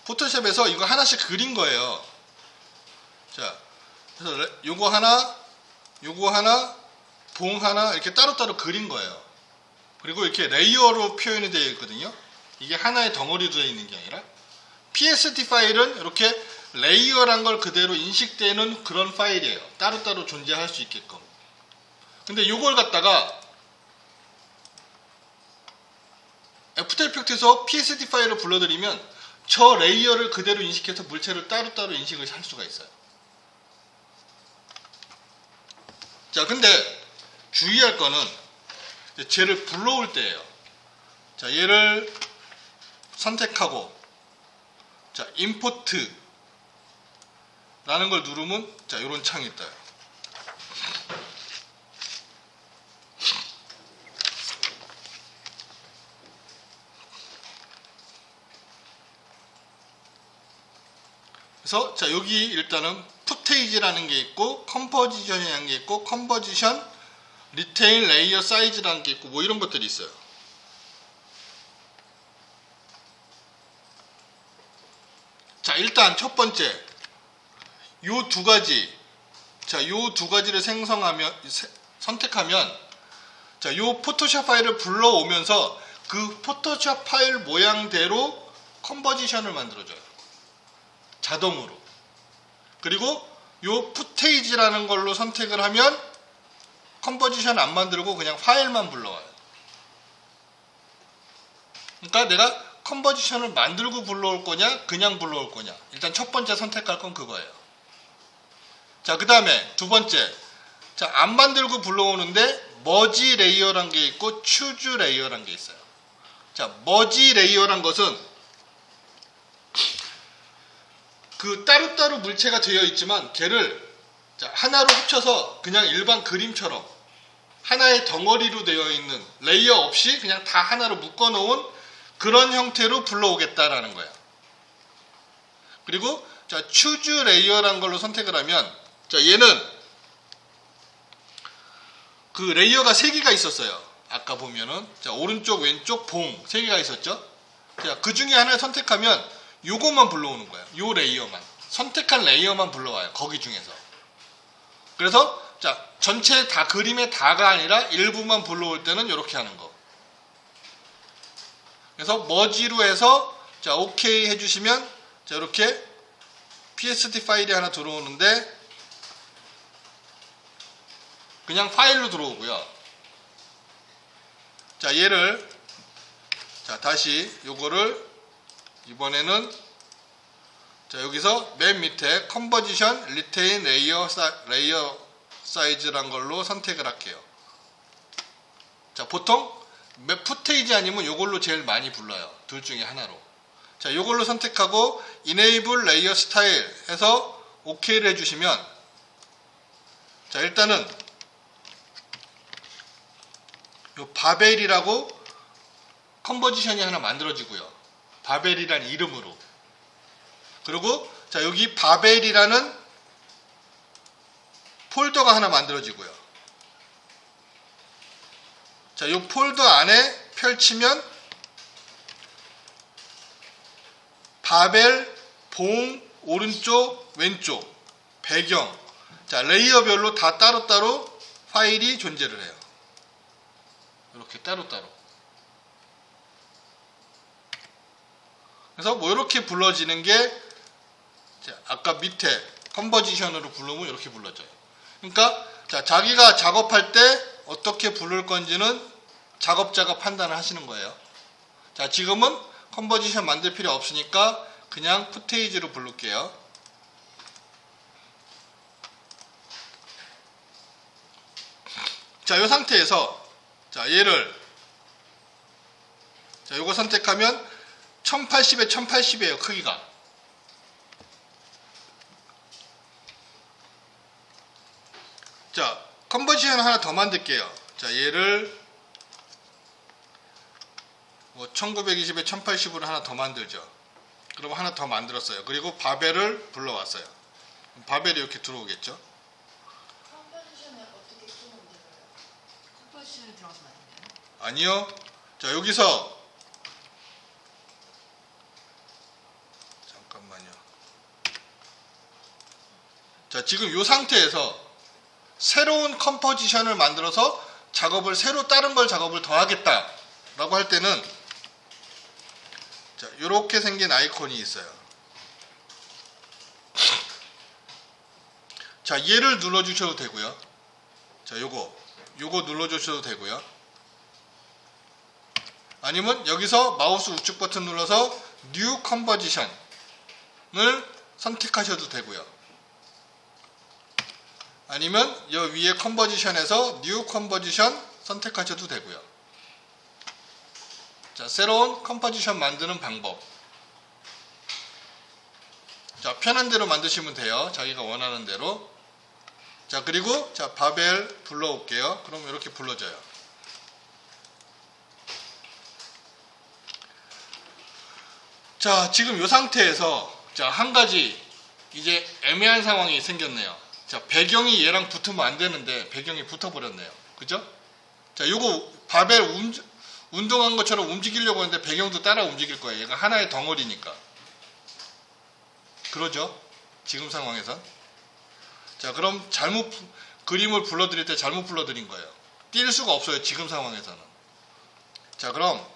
포토샵에서 이거 하나씩 그린 거예요. 자, 그래서 요거 하나, 봉 하나 이렇게 따로따로 그린 거예요. 그리고 이렇게 레이어로 표현이 되어 있거든요. 이게 하나의 덩어리로 되어 있는 게 아니라 PSD 파일은 이렇게 레이어란 걸 그대로 인식되는 그런 파일이에요. 따로따로 존재할 수 있게끔. 근데 이걸 갖다가 애프터 이펙트에서 PSD 파일을 불러들이면 저 레이어를 그대로 인식해서 물체를 따로따로 인식을 할 수가 있어요. 자, 근데 주의할 거는 쟤를 불러올 때예요. 자, 얘를 선택하고 자 임포트 라는 걸 누르면 자 이런 창이 떠요. 그래서 자 여기 일단은 푸테이지라는 게 있고 컴포지션이라는 게 있고 컴포지션 리테인 레이어 사이즈라는 게 있고 뭐 이런 것들이 있어요. 자 일단 첫 번째 요 두 가지 자 요 두 가지를 선택하면 자 요 포토샵 파일을 불러오면서 그 포토샵 파일 모양대로 컴포지션을 만들어줘요. 자동으로. 그리고 요 푸테이지라는 걸로 선택을 하면 컴포지션 안 만들고 그냥 파일만 불러와요. 그러니까 내가 컴포지션을 만들고 불러올 거냐 그냥 불러올 거냐 일단 첫 번째 선택할 건 그거예요. 자 그 다음에 두 번째 자 안 만들고 불러오는데 머지 레이어란 게 있고 추즈 레이어란 게 있어요. 자 머지 레이어란 것은 그 따로따로 물체가 되어 있지만 걔를 자, 하나로 합쳐서 그냥 일반 그림처럼 하나의 덩어리로 되어 있는 레이어 없이 그냥 다 하나로 묶어 놓은 그런 형태로 불러오겠다라는 거야. 그리고 자 추즈 레이어란 걸로 선택을 하면 자 얘는 그 레이어가 3개가 있었어요. 아까 보면은 자 오른쪽 왼쪽 봉 3개가 있었죠. 자 그 중에 하나를 선택하면 요것만 불러오는 거예요. 요 레이어만 선택한 레이어만 불러와요. 거기 중에서. 그래서 자 전체 다 그림의 다가 아니라 일부만 불러올 때는 이렇게 하는 거. 그래서 머지로 해서 자 오케이 해주시면 자 이렇게 PSD 파일이 하나 들어오는데 그냥 파일로 들어오고요. 자 얘를 자 다시 요거를 이번에는 자 여기서 맨 밑에 컴포지션 리테인 레이어 사이즈란 걸로 선택을 할게요. 자 보통 푸테이지 아니면 요걸로 제일 많이 불러요. 둘 중에 하나로. 자 요걸로 선택하고 Enable Layer Style 해서 OK를 해주시면 자 일단은 요 바벨이라고 컴포지션이 하나 만들어지고요. 바벨이란 이름으로. 그리고 자 여기 바벨이라는 폴더가 하나 만들어지고요. 자, 이 폴더 안에 펼치면 바벨, 봉, 오른쪽, 왼쪽, 배경. 자, 레이어별로 다 따로따로 파일이 존재를 해요. 이렇게 따로따로. 그래서 뭐 이렇게 불러지는 게 아까 밑에 컴포지션으로 부르면 이렇게 불러져요. 그러니까 자, 자기가 작업할 때 어떻게 부를 건지는 작업자가 판단을 하시는 거예요. 자, 지금은 컴포지션 만들 필요 없으니까 그냥 푸테이지로 부를게요. 자, 이 상태에서 자, 얘를 자, 요거 선택하면 1080에 1080이에요, 크기가. 자, 컴포지션 하나 더 만들게요. 자, 얘를 뭐 1920에 1080으로 하나 더 만들죠. 그럼 하나 더 만들었어요. 그리고 바벨을 불러왔어요. 바벨이 이렇게 들어오겠죠. 컴포지션에 어떻게 끼면 돼요? 컴포지션에 들어가서 만드나요? 아니요. 자, 여기서 잠깐만요. 자, 지금 이 상태에서 새로운 컴포지션을 만들어서 작업을 새로 다른 걸 작업을 더 하겠다 라고 할 때는 자, 이렇게 생긴 아이콘이 있어요. 자, 얘를 눌러주셔도 되고요. 자, 요거 눌러주셔도 되고요. 아니면 여기서 마우스 우측 버튼 눌러서 New Composition을 선택하셔도 되고요. 아니면 이 위에 컴포지션에서 New Composition 선택하셔도 되고요. 자, 새로운 컴포지션 만드는 방법. 자, 편한 대로 만드시면 돼요. 자기가 원하는 대로. 자, 그리고 자, 바벨 불러올게요. 그럼 이렇게 불러줘요. 자, 지금 이 상태에서 자, 한 가지 이제 애매한 상황이 생겼네요. 자, 배경이 얘랑 붙으면 안 되는데 배경이 붙어버렸네요. 그죠? 자, 요거 바벨 운동한 것처럼 움직이려고 하는데 배경도 따라 움직일 거예요. 얘가 하나의 덩어리니까. 그러죠? 지금 상황에선. 자, 그럼 그림을 불러드릴 때 잘못 불러드린 거예요. 뛸 수가 없어요. 지금 상황에서는. 자, 그럼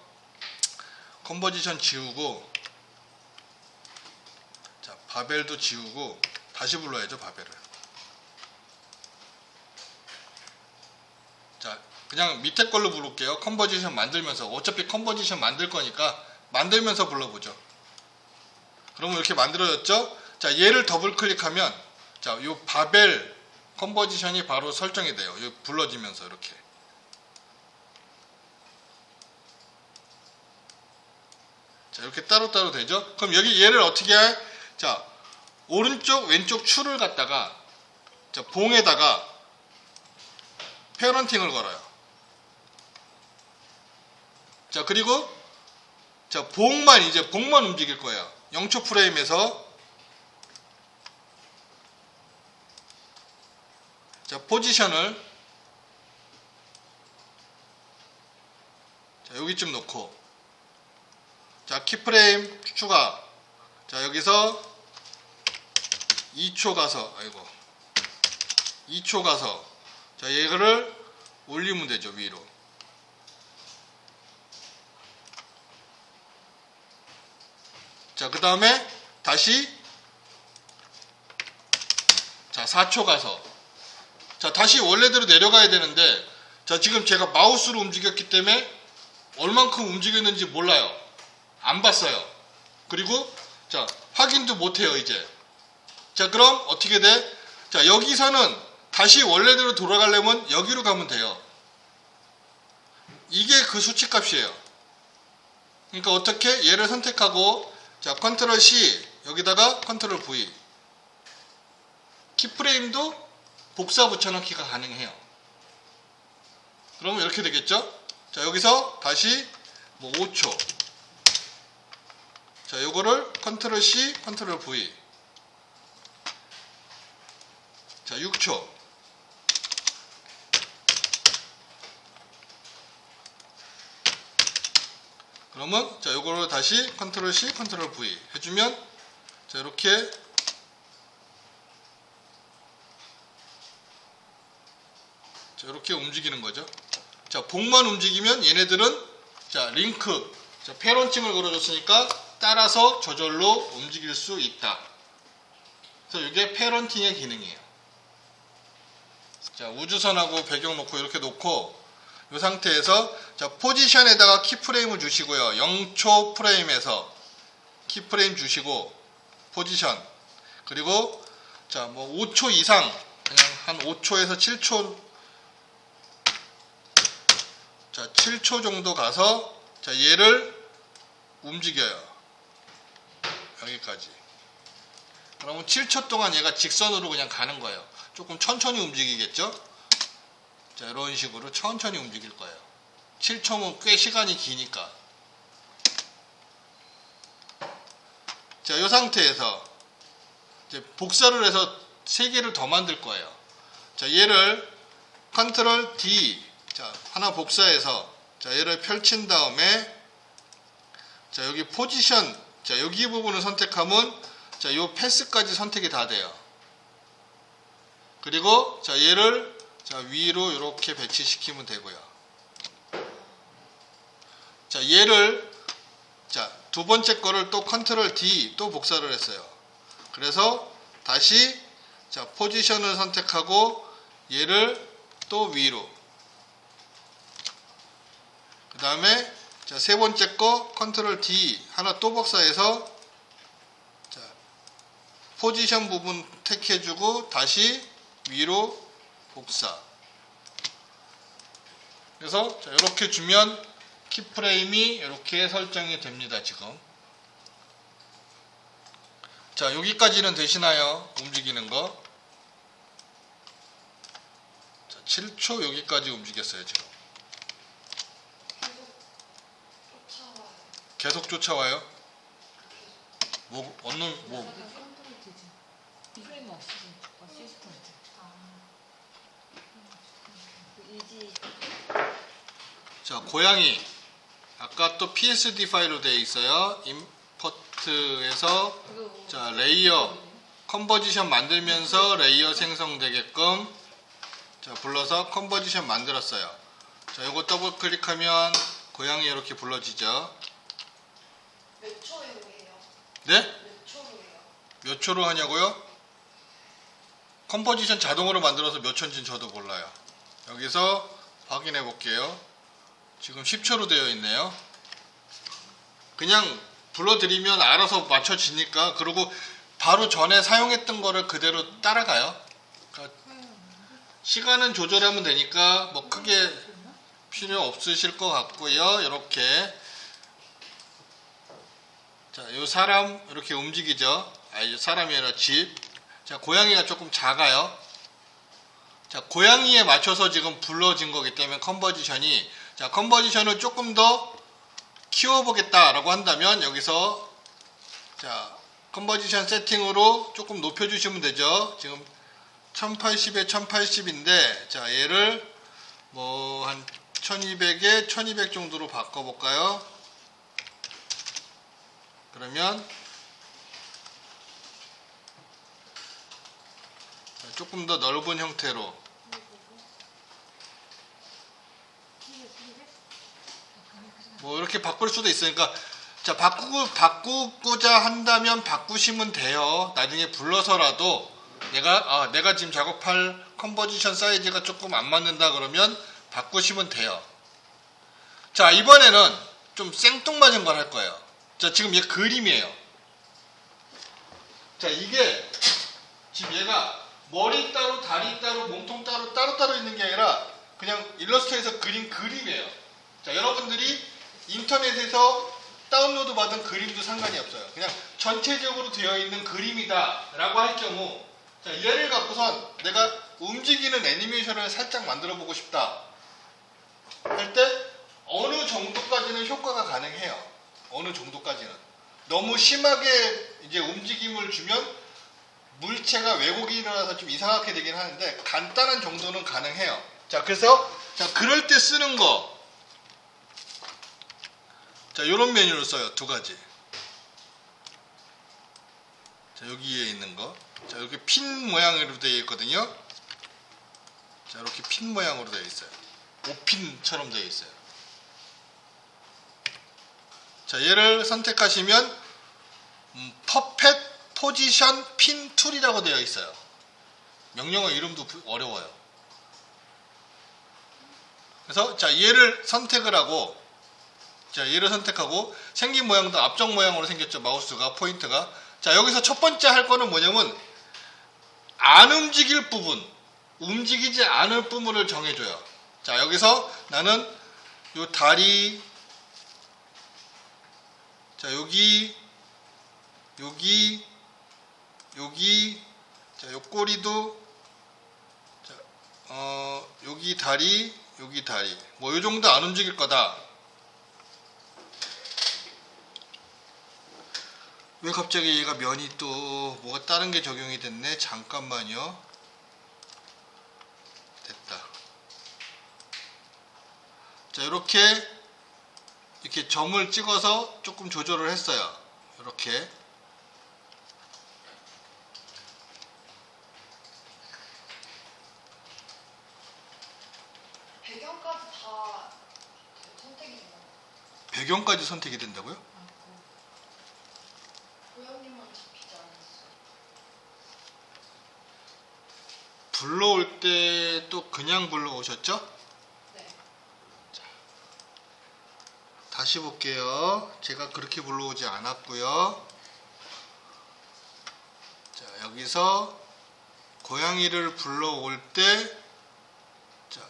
컴포지션 지우고, 자, 바벨도 지우고 다시 불러야죠. 바벨을. 자, 그냥 밑에 걸로 부를게요. 컴포지션 만들면서. 어차피 컴포지션 만들 거니까 만들면서 불러보죠. 그러면 이렇게 만들어졌죠? 자, 얘를 더블 클릭하면 자, 요 바벨 컴포지션이 바로 설정이 돼요. 요 불러지면서 이렇게. 자, 이렇게 따로따로 되죠? 그럼 여기 얘를 어떻게 해? 자, 오른쪽 왼쪽 추를 갖다가 자, 봉에다가 페어런팅을 걸어요. 자, 그리고 자, 봉만 움직일 거예요. 0초 프레임에서 자, 포지션을 자, 여기쯤 놓고 자, 키프레임 추가. 자, 여기서 2초 가서 2초 가서 자, 얘를 올리면 되죠. 위로. 자, 그 다음에 다시 자, 4초 가서 자, 다시 원래대로 내려가야 되는데 자, 지금 제가 마우스로 움직였기 때문에 얼만큼 움직였는지 몰라요. 안 봤어요. 그리고 자, 확인도 못해요. 이제. 자, 그럼 어떻게 돼? 자, 여기서는 다시 원래대로 돌아가려면 여기로 가면 돼요. 이게 그 수치값이에요. 그러니까 어떻게 얘를 선택하고 자, 컨트롤 C 여기다가 컨트롤 V 키프레임도 복사 붙여넣기가 가능해요. 그러면 이렇게 되겠죠? 자, 여기서 다시 뭐 5초. 자, 요거를 컨트롤 C 컨트롤 V 자, 6초. 그러면 자, 요거를 다시 컨트롤 C 컨트롤 V 해주면 자, 이렇게 자, 이렇게 움직이는 거죠. 자, 봉만 움직이면 얘네들은 자, 링크 자, 페어런팅을 걸어줬으니까 따라서 저절로 움직일 수 있다. 그래서 이게 페어런팅의 기능이에요. 자, 우주선하고 배경 놓고 이렇게 놓고 이 상태에서 자, 포지션에다가 키프레임을 주시고요. 0초 프레임에서 키프레임 주시고 포지션 그리고 자, 뭐 5초 이상 그냥 한 5초에서 7초 자, 7초 정도 가서 자, 얘를 움직여요. 여기까지. 그러면 7초 동안 얘가 직선으로 그냥 가는 거예요. 조금 천천히 움직이겠죠? 자, 이런 식으로 천천히 움직일 거예요. 7초면 꽤 시간이 기니까. 자, 이 상태에서 이제 복사를 해서 3개를 더 만들 거예요. 자, 얘를 컨트롤 D 자, 하나 복사해서 자, 얘를 펼친 다음에 자, 여기 포지션 자, 여기 부분을 선택하면 자, 요 패스까지 선택이 다 돼요. 그리고 자, 얘를 자, 위로 이렇게 배치시키면 되고요. 자, 얘를 자, 두 번째 거를 또 컨트롤 D 또 복사를 했어요. 그래서 다시 자, 포지션을 선택하고 얘를 또 위로. 그 다음에 자, 세 번째 거 컨트롤 D 하나 또 복사해서 자, 포지션 부분 택해주고 다시 위로 복사. 그래서 자, 이렇게 주면 키프레임이 이렇게 설정이 됩니다. 지금. 자, 여기까지는 되시나요? 움직이는 거. 자, 7초 여기까지 움직였어요. 지금. 계속 쫓아와요. 계속 쫓아와요. 뭐 어느 뭐 컨트롤 되지. 프레임 없으신 시스템. 그 이지 자, 고양이 아까 또 PSD 파일로 되어 있어요. 임포트에서 그거 자, 레이어 컨버지션 만들면서 레이어 생성되게끔 자, 불러서 컨버지션 만들었어요. 자, 이거 더블 클릭하면 고양이 이렇게 불러지죠. 몇 초에 해요? 네? 몇 초로 해요? 몇 초로 하냐고요? 컴포지션 자동으로 만들어서 몇 초인지는 저도 몰라요. 여기서 확인해 볼게요. 지금 10초로 되어 있네요. 그냥 불러드리면 알아서 맞춰지니까. 그리고 바로 전에 사용했던 거를 그대로 따라가요. 그러니까 시간은 조절하면 되니까 뭐 크게 필요 없으실 것 같고요. 이렇게 자, 요 사람 이렇게 움직이죠. 사람이 아니라 집. 자, 고양이가 조금 작아요. 자, 고양이에 맞춰서 지금 불러진 거기 때문에 컨버지션이, 자, 컨버지션을 조금 더 키워보겠다라고 한다면 여기서 자, 컨버지션 세팅으로 조금 높여주시면 되죠. 지금 1080에 1080인데 자, 얘를 뭐 한 1200에 1200 정도로 바꿔볼까요? 그러면 조금 더 넓은 형태로 뭐 이렇게 바꿀 수도 있으니까 자, 바꾸고자 한다면 바꾸시면 돼요. 나중에 불러서라도 내가 지금 작업할 컨버지션 사이즈가 조금 안 맞는다 그러면 바꾸시면 돼요. 자, 이번에는 좀 생뚱맞은 걸 할 거예요. 자, 지금 얘 그림이에요. 자, 이게 지금 얘가 머리 따로 다리 따로 몸통 따로 있는 게 아니라 그냥 일러스트에서 그린 그림이에요. 자, 여러분들이 인터넷에서 다운로드 받은 그림도 상관이 없어요. 그냥 전체적으로 되어 있는 그림이다 라고 할 경우 자, 얘를 갖고선 내가 움직이는 애니메이션을 살짝 만들어 보고 싶다 할 때 어느 정도까지는 효과가 가능해요. 어느 정도까지는. 너무 심하게 이제 움직임을 주면 물체가 왜곡이 일어나서 좀 이상하게 되긴 하는데 간단한 정도는 가능해요. 자, 그래서 자, 그럴 때 쓰는 거. 자, 요런 메뉴를 써요. 두 가지. 자, 여기에 있는 거. 자, 이렇게 핀 모양으로 되어 있거든요. 자, 이렇게 핀 모양으로 되어 있어요. 5핀처럼 되어 있어요. 자, 얘를 선택하시면 퍼펫 포지션 핀 툴이라고 되어 있어요. 명령어 이름도 어려워요. 그래서 자, 얘를 선택을 하고 자, 얘를 선택하고 생긴 모양도 앞쪽 모양으로 생겼죠. 마우스가 포인트가. 자, 여기서 첫 번째 할 거는 뭐냐면 안 움직일 부분, 움직이지 않을 부분을 정해줘요. 자, 여기서 나는 요 다리 자, 여기 자, 요 꼬리도 자, 여기 다리 뭐 요 정도 안 움직일 거다. 왜 갑자기 얘가 면이 또 뭐가 다른 게 적용이 됐네. 잠깐만요. 됐다. 자, 이렇게 점을 찍어서 조금 조절을 했어요. 이렇게. 배경까지 다 선택이 되나요? 배경까지 선택이 된다고요? 고양이만 잡히지 않았어요. 불러올 때 또 그냥 불러오셨죠? 네. 다시 볼게요. 제가 그렇게 불러오지 않았고요. 자, 여기서 고양이를 불러올 때 자,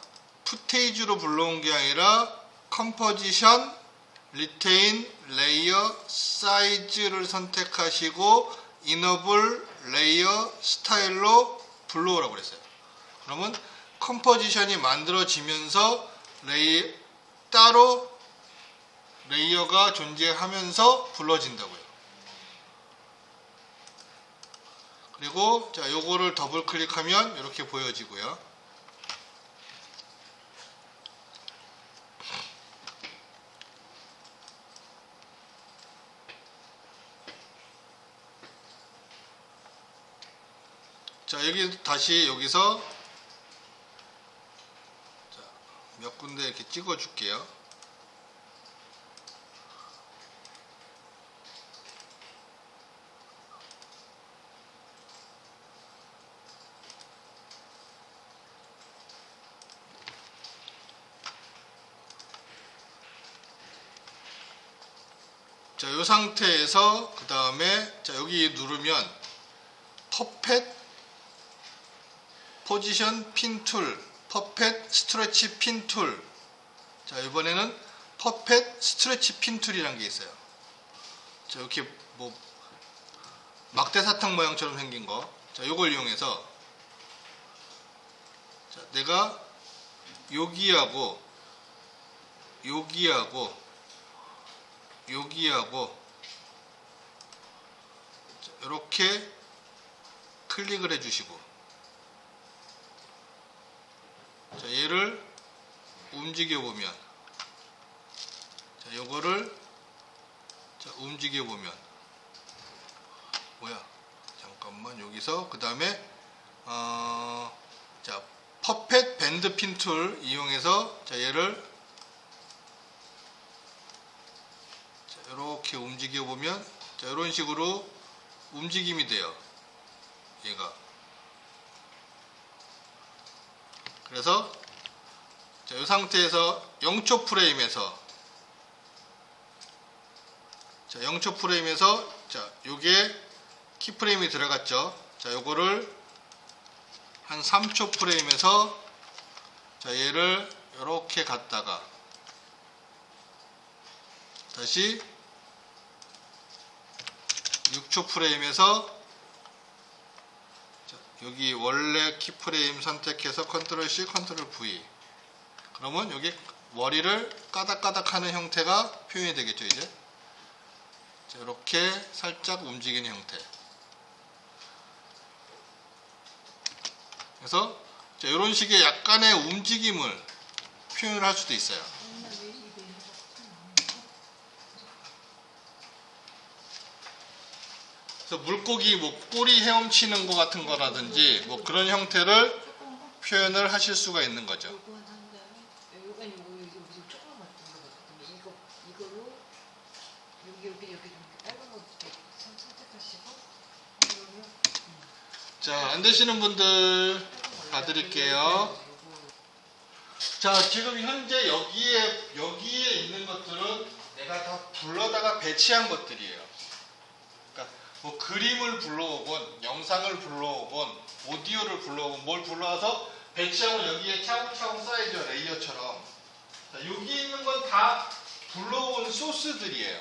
푸테이지로 불러온 게 아니라 컴포지션, 리테인, 레이어, 사이즈를 선택하시고 이너블, 레이어, 스타일로 불러오라고 그랬어요. 그러면 컴포지션이 만들어지면서 따로 레이어가 존재하면서 불러진다고요. 그리고 자, 요거를 더블 클릭하면 이렇게 보여지고요. 자, 여기 다시 여기서 자, 몇 군데 이렇게 찍어 줄게요. 자, 이 상태에서 그 다음에 자, 여기 누르면 퍼펫 포지션 핀 툴, 퍼펫 스트레치 핀 툴. 자, 이번에는 퍼펫 스트레치 핀 툴이라는 게 있어요. 자, 이렇게 뭐 막대 사탕 모양처럼 생긴 거. 자, 이걸 이용해서 자, 내가 여기하고 이렇게 클릭을 해주시고, 자, 얘를 움직여 보면, 자, 요거를 자, 움직여 보면, 뭐야? 잠깐만, 여기서 그 다음에 자, 퍼펫 밴드 핀 툴 이용해서 자, 얘를 자, 이렇게 움직여 보면, 자, 이런 식으로 움직임이 돼요. 얘가. 그래서 자, 이 상태에서 0초 프레임에서 자, 0초 프레임에서 자, 요게 키프레임이 들어갔죠. 자, 요거를 한 3초 프레임에서 자, 얘를 이렇게 갖다가 다시 6초 프레임에서 자, 여기 원래 키프레임 선택해서 컨트롤 C, 컨트롤 V. 그러면 여기 머리를 까닥까닥 하는 형태가 표현이 되겠죠, 이제. 자, 이렇게 살짝 움직이는 형태. 그래서 자, 이런 식의 약간의 움직임을 표현을 할 수도 있어요. 그래서 물고기 뭐 꼬리 헤엄치는 것 같은 거라든지 뭐 그런 형태를 표현을 하실 수가 있는 거죠. 요거 한 다음에 요거 무슨 조그만 같은 거거든요. 이걸로 여기 좀 빨간 거 선택하시고 그러면 자, 안 되시는 분들 봐드릴게요. 자, 지금 현재 여기에 있는 것들은 내가 다 불러다가 배치한 것들이에요. 그러니까 뭐 그림을 불러오건 영상을 불러오건 오디오를 불러오건 뭘 불러와서 배치하면 여기에 차곡차곡 쌓이죠, 레이어처럼. 자, 여기 있는 건 다 불러온 소스들이에요.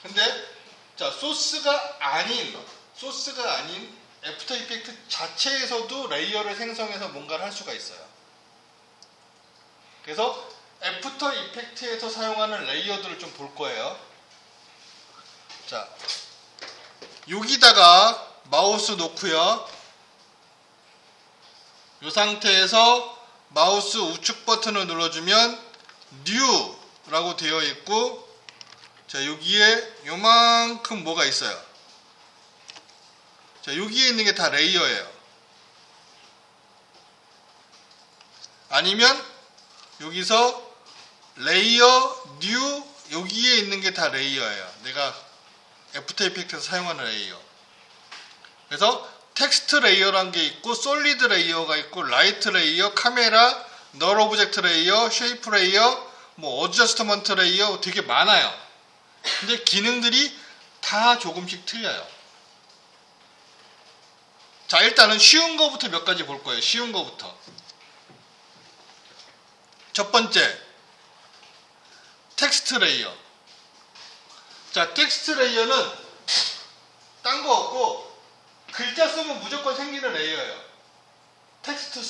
근데 자, 소스가 아닌 애프터 이펙트 자체에서도 레이어를 생성해서 뭔가를 할 수가 있어요. 그래서 애프터 이펙트에서 사용하는 레이어들을 좀 볼 거예요. 자, 여기다가 마우스 놓고요. 이 상태에서 마우스 우측 버튼을 눌러주면 New라고 되어 있고, 자, 여기에 요만큼 뭐가 있어요. 자, 여기에 있는 게 다 레이어예요. 아니면 여기서 레이어, 뉴, 여기에 있는 게 다 레이어예요. 내가 애프터 이펙트에서 사용하는 레이어. 그래서 텍스트 레이어라는 게 있고, 솔리드 레이어가 있고, 라이트 레이어, 카메라, 널 오브젝트 레이어, 쉐이프 레이어, 뭐 어저스트먼트 레이어 되게 많아요. 근데 기능들이 다 조금씩 틀려요. 자, 일단은 쉬운 거부터 몇 가지 볼 거예요. 쉬운 거부터. 첫 번째, 텍스트 레이어. 자, 텍스트 레이어는 딴 거 없고 글자 쓰면 무조건 생기는 레이어예요. 텍스트를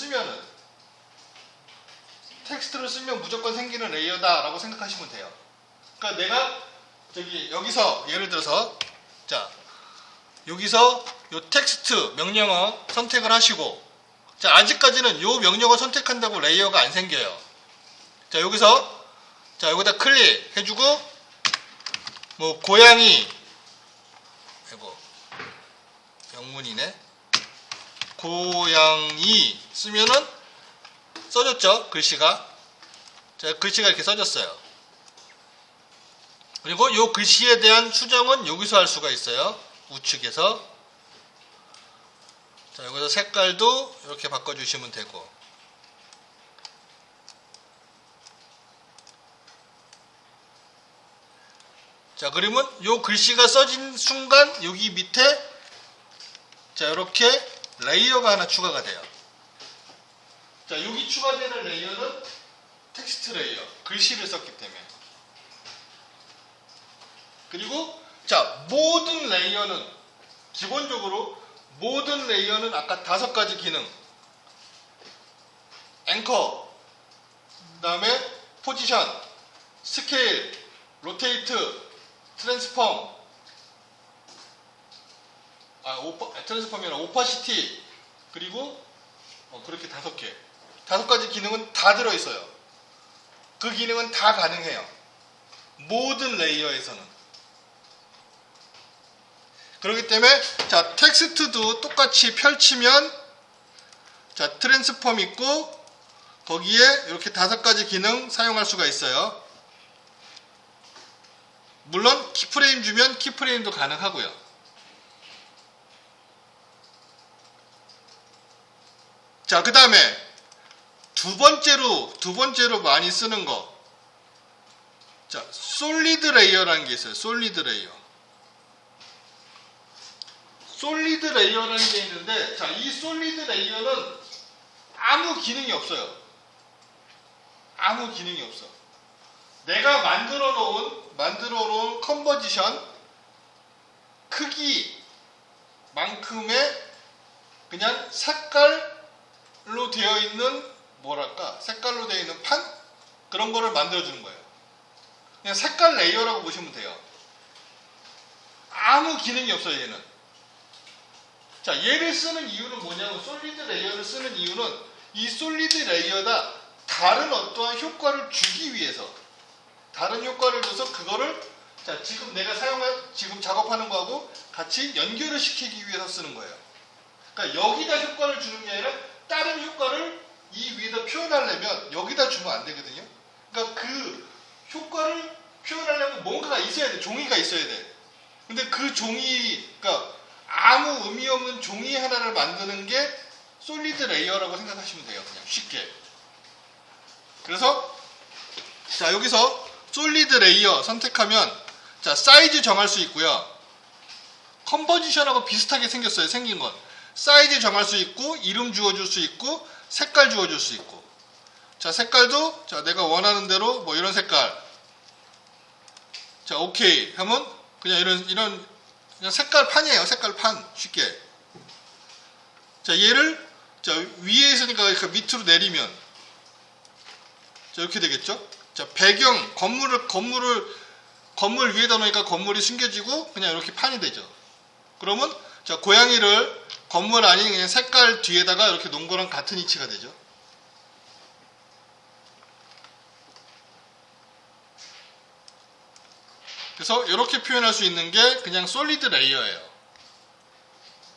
쓰면 무조건 생기는 레이어다라고 생각하시면 돼요. 그러니까 내가 여기서 예를 들어서 자, 여기서 요 텍스트 명령어 선택을 하시고 자, 아직까지는 요 명령어 선택한다고 레이어가 안 생겨요. 자, 여기서 자, 여기다 클릭해주고 뭐 고양이 아이고 영문이네. 고양이 쓰면은 써졌죠, 글씨가. 자, 글씨가 이렇게 써졌어요. 그리고 요 글씨에 대한 수정은 여기서 할 수가 있어요. 우측에서. 자, 여기서 색깔도 이렇게 바꿔주시면 되고. 자, 그러면 요 글씨가 써진 순간 여기 밑에 자, 이렇게 레이어가 하나 추가가 돼요. 자, 여기 추가되는 레이어는 텍스트 레이어. 글씨를 썼기 때문에. 그리고 자, 모든 레이어는 기본적으로 모든 레이어는 아까 5가지 기능. 앵커, 그 다음에 포지션, 스케일, 로테이트, 트랜스폼, 트랜스폼이 아니라 오파시티, 그리고 그렇게 5개. 5가지 기능은 다 들어있어요. 그 기능은 다 가능해요. 모든 레이어에서는. 그렇기 때문에 자, 텍스트도 똑같이 펼치면 자, 트랜스폼 있고 거기에 이렇게 5가지 기능 사용할 수가 있어요. 물론 키프레임 주면 키프레임도 가능하고요. 자, 그 다음에 두 번째로 많이 쓰는 거. 자, 솔리드 레이어라는 게 있어요. 솔리드 레이어. 솔리드 레이어라는 게 있는데, 자, 이 솔리드 레이어는 아무 기능이 없어요. 아무 기능이 없어. 내가 만들어 놓은 컨버지션 크기만큼의 그냥 색깔로 되어 있는 색깔로 되어 있는 판? 그런 거를 만들어 주는 거예요. 그냥 색깔 레이어라고 보시면 돼요. 아무 기능이 없어요, 얘는. 자, 얘를 쓰는 이유는 뭐냐면, 솔리드 레이어를 쓰는 이유는 이 솔리드 레이어다 다른 어떠한 효과를 주기 위해서, 다른 효과를 줘서 그거를 자, 지금 내가 지금 작업하는 거하고 같이 연결을 시키기 위해서 쓰는 거예요. 그러니까 여기다 효과를 주는 게 아니라 다른 효과를 이 위에다 표현하려면 여기다 주면 안 되거든요. 그러니까 그 효과를 표현하려면 뭔가가 있어야 돼. 종이가 있어야 돼. 근데 그 그러니까 아무 의미 없는 종이 하나를 만드는 게 솔리드 레이어라고 생각하시면 돼요. 그냥 쉽게. 그래서 자, 여기서 솔리드 레이어 선택하면 자, 사이즈 정할 수 있고요. 컨버지션하고 비슷하게 생겼어요. 생긴 건. 사이즈 정할 수 있고, 이름 주어줄 수 있고, 색깔 주어줄 수 있고. 자, 색깔도 자, 내가 원하는 대로 뭐 이런 색깔. 자, 오케이 하면 그냥 이런 그냥 색깔판이에요. 색깔판. 쉽게. 자, 얘를 자, 위에 있으니까 이렇게 밑으로 내리면 자, 이렇게 되겠죠? 자, 배경 건물 위에다 놓으니까 건물이 숨겨지고 그냥 이렇게 판이 되죠. 그러면 자, 고양이를 건물 아닌 그냥 색깔 뒤에다가 이렇게 놓은 거랑 같은 위치가 되죠. 그래서 이렇게 표현할 수 있는 게 그냥 솔리드 레이어예요.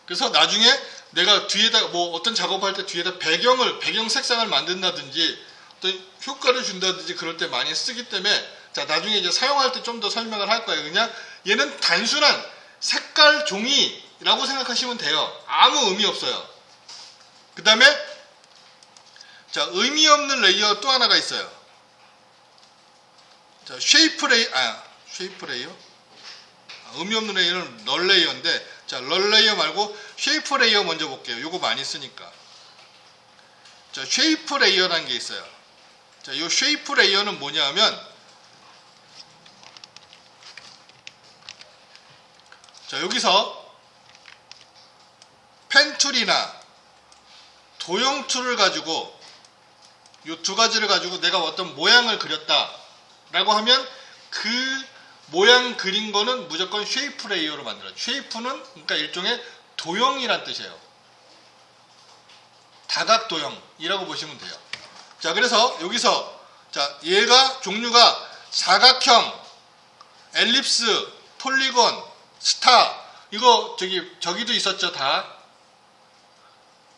그래서 나중에 내가 뒤에다 뭐 어떤 작업할 때 뒤에다 배경 색상을 만든다든지 어떤 효과를 준다든지 그럴 때 많이 쓰기 때문에 자, 나중에 이제 사용할 때 좀 더 설명을 할 거예요. 그냥 얘는 단순한 색깔 종이라고 생각하시면 돼요. 아무 의미 없어요. 그 다음에 자, 의미 없는 레이어 또 하나가 있어요. 자, 쉐이프 레이어? 의미 없는 레이어는 널 레이어인데 자, 널 레이어 말고 쉐이프 레이어 먼저 볼게요. 요거 많이 쓰니까. 자, 쉐이프 레이어라는 게 있어요. 자, 요 쉐이프 레이어는 뭐냐 하면 자, 여기서 펜 툴이나 도형 툴을 가지고 이 두 가지를 가지고 내가 어떤 모양을 그렸다 라고 하면 그 모양 그린 거는 무조건 쉐이프 레이어로 만들어요. 쉐이프는 그러니까 일종의 도형이란 뜻이에요. 다각 도형이라고 보시면 돼요. 자, 그래서 여기서 자, 얘가 종류가 사각형, 엘립스, 폴리곤, 스타, 이거 저기도 있었죠. 다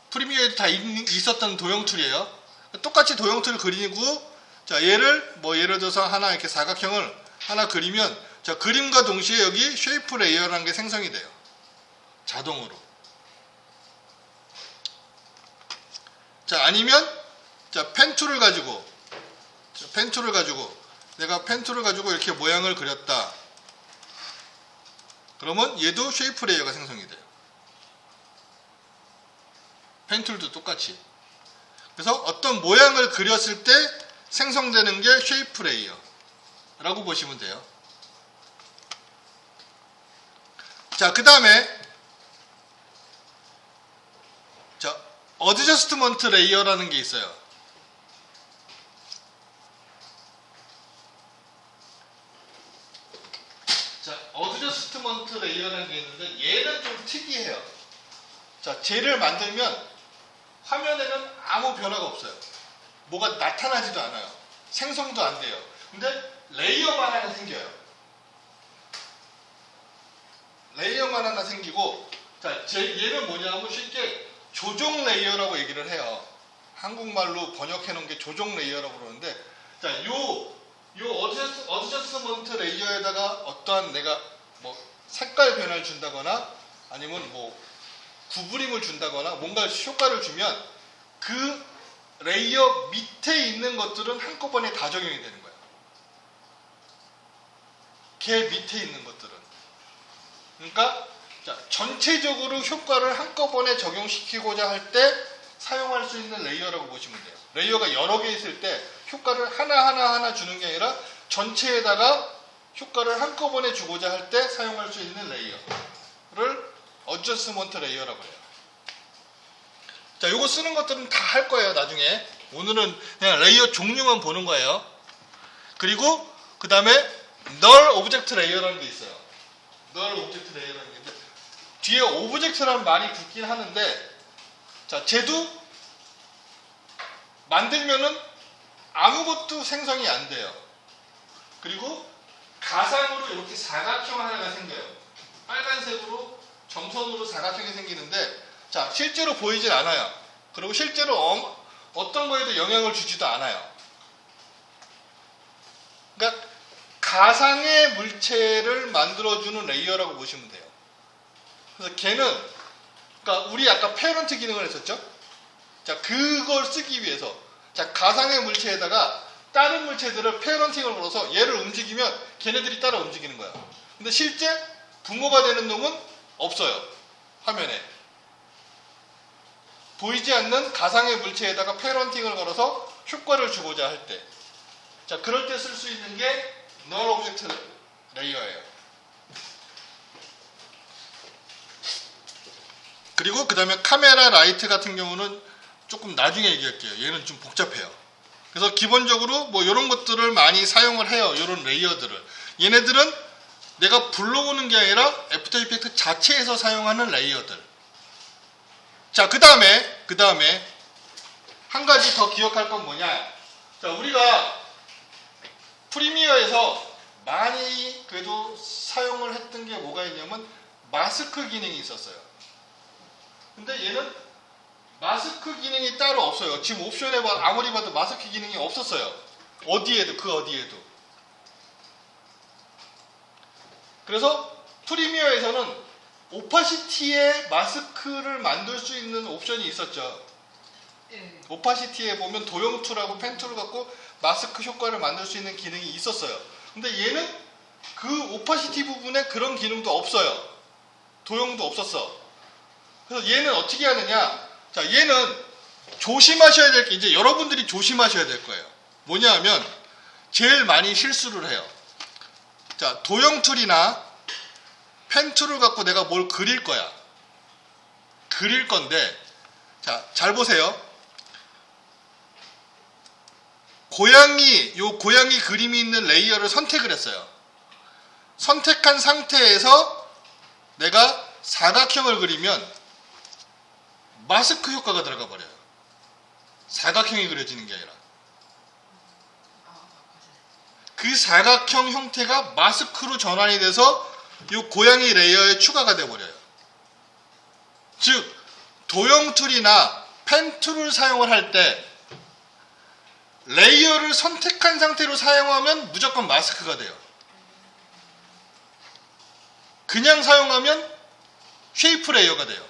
프리미어에도 다 있었던 도형 툴이에요. 똑같이 도형 툴을 그리고 자, 얘를 뭐 예를 들어서 하나 이렇게 사각형을 하나 그리면 자, 그림과 동시에 여기 쉐이프 레이어라는 게 생성이 돼요. 자동으로. 자, 아니면 자, 펜 툴을 가지고 내가 펜 툴을 가지고 이렇게 모양을 그렸다. 그러면 얘도 쉐이프 레이어가 생성이 돼요. 펜 툴도 똑같이. 그래서 어떤 모양을 그렸을 때 생성되는 게 쉐이프 레이어라고 보시면 돼요. 자, 그 다음에 자, 어드저스트먼트 레이어라는 게 있어요. 자, 어드저스트먼트 레이어라는 게 있는데 얘는 좀 특이해요. 자, 쟤를 만들면 화면에는 아무 변화가 없어요. 뭐가 나타나지도 않아요. 생성도 안 돼요. 근데 레이어만 하나 생겨요. 레이어만 하나 생기고 자, 얘는 뭐냐면 쉽게 조종 레이어라고 얘기를 해요. 한국말로 번역해 놓은 게 조종 레이어라고 그러는데 자, 요 어드저스트먼트 레이어에다가 어떠한 내가 뭐 색깔 변화를 준다거나 아니면 뭐 구부림을 준다거나 뭔가 효과를 주면 그 레이어 밑에 있는 것들은 한꺼번에 다 적용이 되는 거예요. 걔 밑에 있는 것들은. 그러니까 자, 전체적으로 효과를 한꺼번에 적용시키고자 할 때 사용할 수 있는 레이어라고 보시면 돼요. 레이어가 여러 개 있을 때 효과를 하나 주는 게 아니라 전체에다가 효과를 한꺼번에 주고자 할 때 사용할 수 있는 레이어를 어드저스트먼트 레이어라고 해요. 자, 요거 쓰는 것들은 다 할 거예요, 나중에. 오늘은 그냥 레이어 종류만 보는 거예요. 그리고 그 다음에 널 오브젝트 레이어라는 게 있어요. 널 오브젝트 레이어라는 게 있는데 뒤에 오브젝트라는 말이 붙긴 하는데 자, 쟤도 만들면은 아무것도 생성이 안 돼요. 그리고 가상으로 이렇게 사각형 하나가 생겨요. 빨간색으로 점선으로 사각형이 생기는데 자, 실제로 보이질 않아요. 그리고 실제로 어떤 거에도 영향을 주지도 않아요. 그러니까 가상의 물체를 만들어주는 레이어라고 보시면 돼요. 그래서 걔는 그러니까 우리 아까 페어런트 기능을 했었죠. 자, 그걸 쓰기 위해서 자, 가상의 물체에다가 다른 물체들을 페어런팅을 걸어서 얘를 움직이면 걔네들이 따라 움직이는 거야. 근데 실제 부모가 되는 놈은 없어요. 화면에. 보이지 않는 가상의 물체에다가 페어런팅을 걸어서 효과를 주고자 할 때. 자, 그럴 때 쓸 수 있는 게 널 오브젝트 레이어예요. 그리고 그 다음에 카메라 라이트 같은 경우는 조금 나중에 얘기할게요. 얘는 좀 복잡해요. 그래서 기본적으로 뭐 이런 것들을 많이 사용을 해요. 이런 레이어들을. 얘네들은 내가 불러오는 게 아니라 애프터 이펙트 자체에서 사용하는 레이어들. 자, 그 다음에 한 가지 더 기억할 건 뭐냐. 자, 우리가 프리미어에서 많이 그래도 사용을 했던 게 뭐가 있냐면 마스크 기능이 있었어요. 근데 얘는 마스크 기능이 따로 없어요. 지금 옵션에 아무리 봐도 마스크 기능이 없었어요. 어디에도, 그 어디에도. 그래서 프리미어에서는 오파시티에 마스크를 만들 수 있는 옵션이 있었죠. 예. 오파시티에 보면 도형 툴하고 펜 툴을 갖고 마스크 효과를 만들 수 있는 기능이 있었어요. 근데 얘는 그 오파시티 부분에 그런 기능도 없어요. 도형도 없었어. 그래서 얘는 어떻게 하느냐. 자, 얘는 조심하셔야 될 게 이제 여러분들이 조심하셔야 될 거예요. 뭐냐 하면 제일 많이 실수를 해요. 자, 도형 툴이나 펜 툴을 갖고 내가 뭘 그릴 거야. 그릴 건데, 자, 잘 보세요. 고양이 그림이 있는 레이어를 선택을 했어요. 선택한 상태에서 내가 사각형을 그리면 마스크 효과가 들어가 버려요. 사각형이 그려지는 게 아니라. 그 사각형 형태가 마스크로 전환이 돼서 이 고양이 레이어에 추가가 돼 버려요. 즉, 도형 툴이나 펜 툴을 사용을 할 때 레이어를 선택한 상태로 사용하면 무조건 마스크가 돼요. 그냥 사용하면 쉐이프 레이어가 돼요.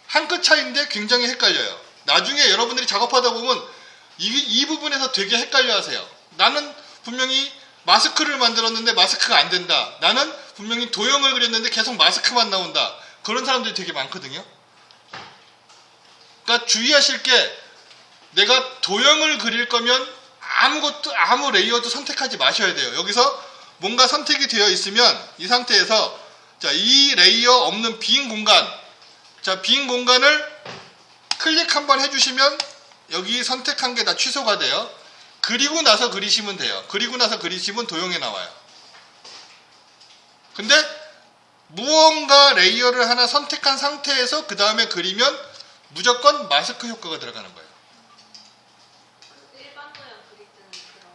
한 끗 차이인데 굉장히 헷갈려요. 나중에 여러분들이 작업하다 보면 이 부분에서 되게 헷갈려 하세요. 나는 분명히 마스크를 만들었는데 마스크가 안 된다. 나는 분명히 도형을 그렸는데 계속 마스크만 나온다. 그런 사람들이 되게 많거든요. 그러니까 주의하실 게, 내가 도형을 그릴 거면 아무 레이어도 선택하지 마셔야 돼요. 여기서 뭔가 선택이 되어 있으면 이 상태에서, 자, 이 레이어 없는 빈 공간, 자, 빈 공간을 클릭 한번 해주시면 여기 선택한 게 다 취소가 돼요. 그리고 나서 그리시면 돼요. 그리고 나서 그리시면 도형에 나와요. 근데 무언가 레이어를 하나 선택한 상태에서 그 다음에 그리면 무조건 마스크 효과가 들어가는 거예요. 일반 도형 그릴 때는 그런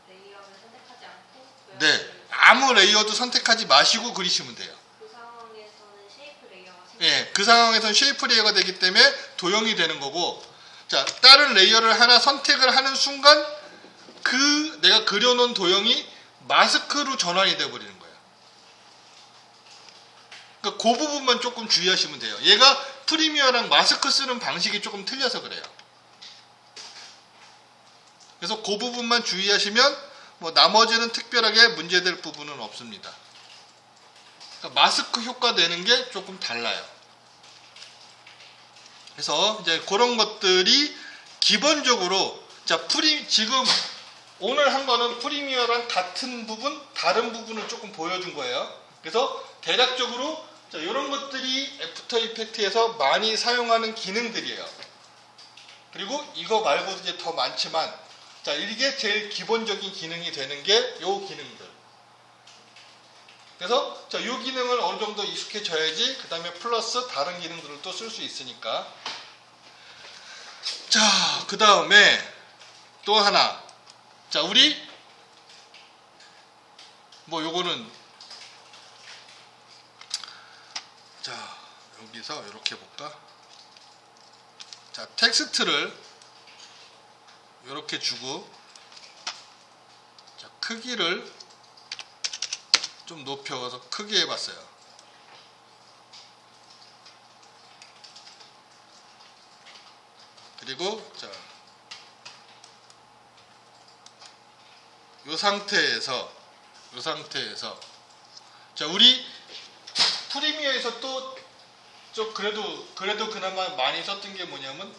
레이어를 선택하지 않고 네, 아무 레이어도 선택하지 마시고 그리시면 돼요. 그 상황에서는 쉐이프 레이어가 예, 그 상황에서는 쉐이프 레이어가 되기 때문에 도형이 되는 거고, 자, 다른 레이어를 하나 선택을 하는 순간 그 내가 그려놓은 도형이 마스크로 전환이 되어버리는 거예요. 그러니까 그 부분만 조금 주의하시면 돼요. 얘가 프리미어랑 마스크 쓰는 방식이 조금 틀려서 그래요. 그래서 그 부분만 주의하시면 뭐 나머지는 특별하게 문제될 부분은 없습니다. 그러니까 마스크 효과 내는 게 조금 달라요. 그래서 이제 그런 것들이 기본적으로, 자, 지금 오늘 한 거는 프리미어랑 같은 부분, 다른 부분을 조금 보여준 거예요. 그래서 대략적으로, 자, 이런 것들이 애프터 이펙트에서 많이 사용하는 기능들이에요. 그리고 이거 말고도 이제 더 많지만, 자, 이게 제일 기본적인 기능이 되는 게 요 기능들. 그래서 자, 요 기능을 어느 정도 익숙해져야지 그 다음에 플러스 다른 기능들을 또 쓸 수 있으니까. 자, 그 다음에 또 하나. 자, 우리 뭐 요거는, 자, 여기서 이렇게 볼까? 자, 텍스트를 이렇게 주고, 자, 크기를 좀 높여서 크게 해봤어요. 그리고 자, 이 상태에서 자, 우리 프리미어에서 또 좀 그래도 그나마 많이 썼던 게 뭐냐면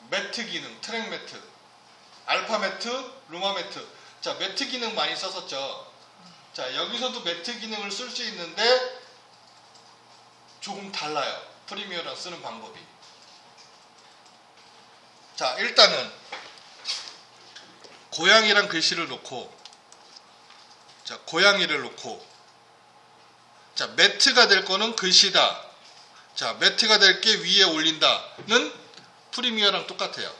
매트 기능, 트랙 매트, 알파 매트, 루마 매트. 자, 매트 기능 많이 썼었죠. 자, 여기서도 매트 기능을 쓸 수 있는데 조금 달라요. 프리미어랑 쓰는 방법이. 자, 일단은 고양이랑 글씨를 놓고, 자, 고양이를 놓고, 자, 매트가 될 거는 글씨다. 자, 매트가 될 게 위에 올린다는 프리미어랑 똑같아요.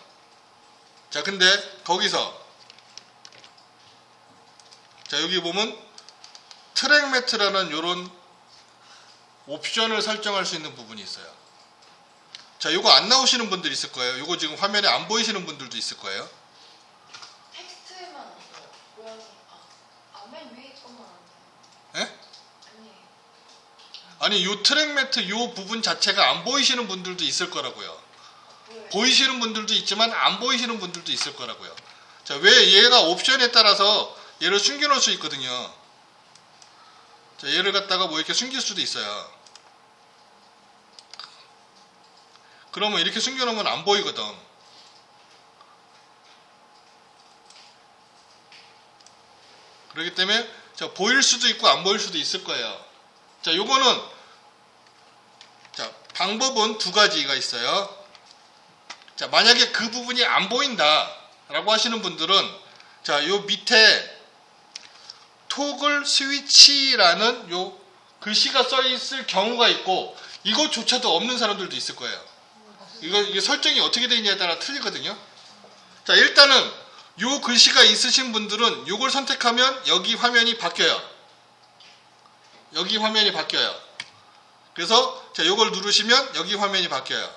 자, 근데 거기서, 자, 여기 보면 트랙 매트라는 요런 옵션을 설정할 수 있는 부분이 있어요. 자, 요거 안 나오시는 분들 있을 거예요. 요거 지금 화면에 안 보이시는 분들도 있을 거예요. 텍스트에만 안 돼요. 고양이. 맨 위에 것만 안 돼요. 예? 아니에요. 아니, 요 트랙 매트 요 부분 자체가 안 보이시는 분들도 있을 거라고요. 왜? 보이시는 분들도 있지만 안 보이시는 분들도 있을 거라고요. 자, 왜 얘가 옵션에 따라서 얘를 숨겨놓을 수 있거든요. 자, 얘를 갖다가 뭐 이렇게 숨길 수도 있어요. 그러면 이렇게 숨겨놓으면 안 보이거든. 그렇기 때문에 자, 보일 수도 있고 안 보일 수도 있을 거예요. 자, 요거는 자, 방법은 두 가지가 있어요. 자, 만약에 그 부분이 안 보인다 라고 하시는 분들은 자, 요 밑에 토글 스위치라는 요 글씨가 써 있을 경우가 있고 이것조차도 없는 사람들도 있을 거예요. 이게 설정이 어떻게 되어 있냐에 따라 틀리거든요. 자, 일단은 요 글씨가 있으신 분들은 요걸 선택하면 여기 화면이 바뀌어요. 여기 화면이 바뀌어요. 그래서 자, 요걸 누르시면 여기 화면이 바뀌어요.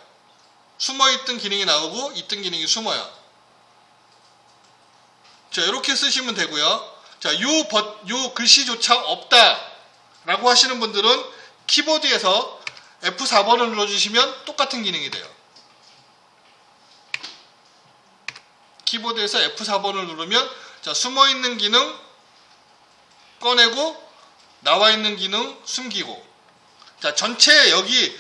숨어있던 기능이 나오고 있던 기능이 숨어요. 자, 이렇게 쓰시면 되고요. 자, 요 글씨조차 없다 라고 하시는 분들은 키보드에서 F4번을 눌러주시면 똑같은 기능이 돼요. 키보드에서 F4번을 누르면 자, 숨어있는 기능 꺼내고 나와있는 기능 숨기고 자, 전체 여기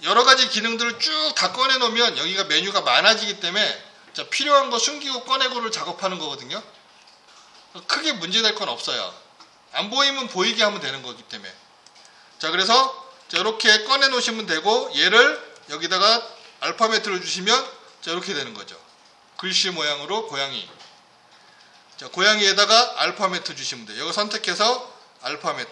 여러가지 기능들을 쭉 다 꺼내 놓으면 여기가 메뉴가 많아지기 때문에 자, 필요한 거 숨기고 꺼내고를 작업하는 거거든요. 크게 문제될 건 없어요. 안 보이면 보이게 하면 되는 거기 때문에. 자, 그래서 자, 이렇게 꺼내 놓으시면 되고 얘를 여기다가 알파벳을 주시면 자, 이렇게 되는 거죠. 글씨 모양으로 고양이. 자, 고양이에다가 알파벳 주시면 돼요. 이거 선택해서 알파벳.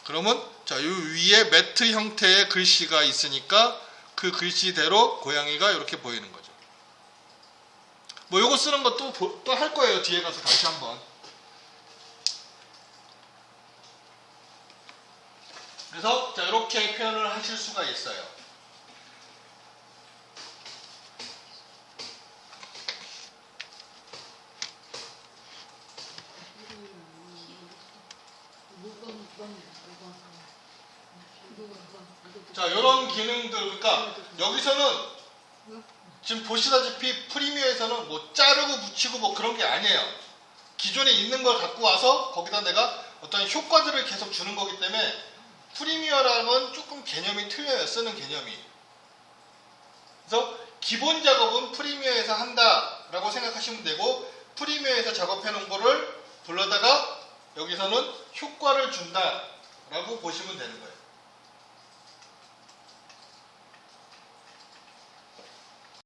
그러면 자, 요 위에 매트 형태의 글씨가 있으니까 그 글씨대로 고양이가 이렇게 보이는 거죠. 뭐 요거 쓰는 것도 또 할 거예요. 뒤에 가서 다시 한번. 그래서 자, 이렇게 표현을 하실 수가 있어요. 자, 이런 기능들, 그러니까 여기서는 지금 보시다시피 프리미어에서는 뭐 자르고 붙이고 뭐 그런 게 아니에요. 기존에 있는 걸 갖고 와서 거기다 내가 어떤 효과들을 계속 주는 거기 때문에 프리미어랑은 조금 개념이 틀려요. 쓰는 개념이. 그래서 기본 작업은 프리미어에서 한다라고 생각하시면 되고 프리미어에서 작업해 놓은 거를 불러다가 여기서는 효과를 준다라고 보시면 되는 거예요.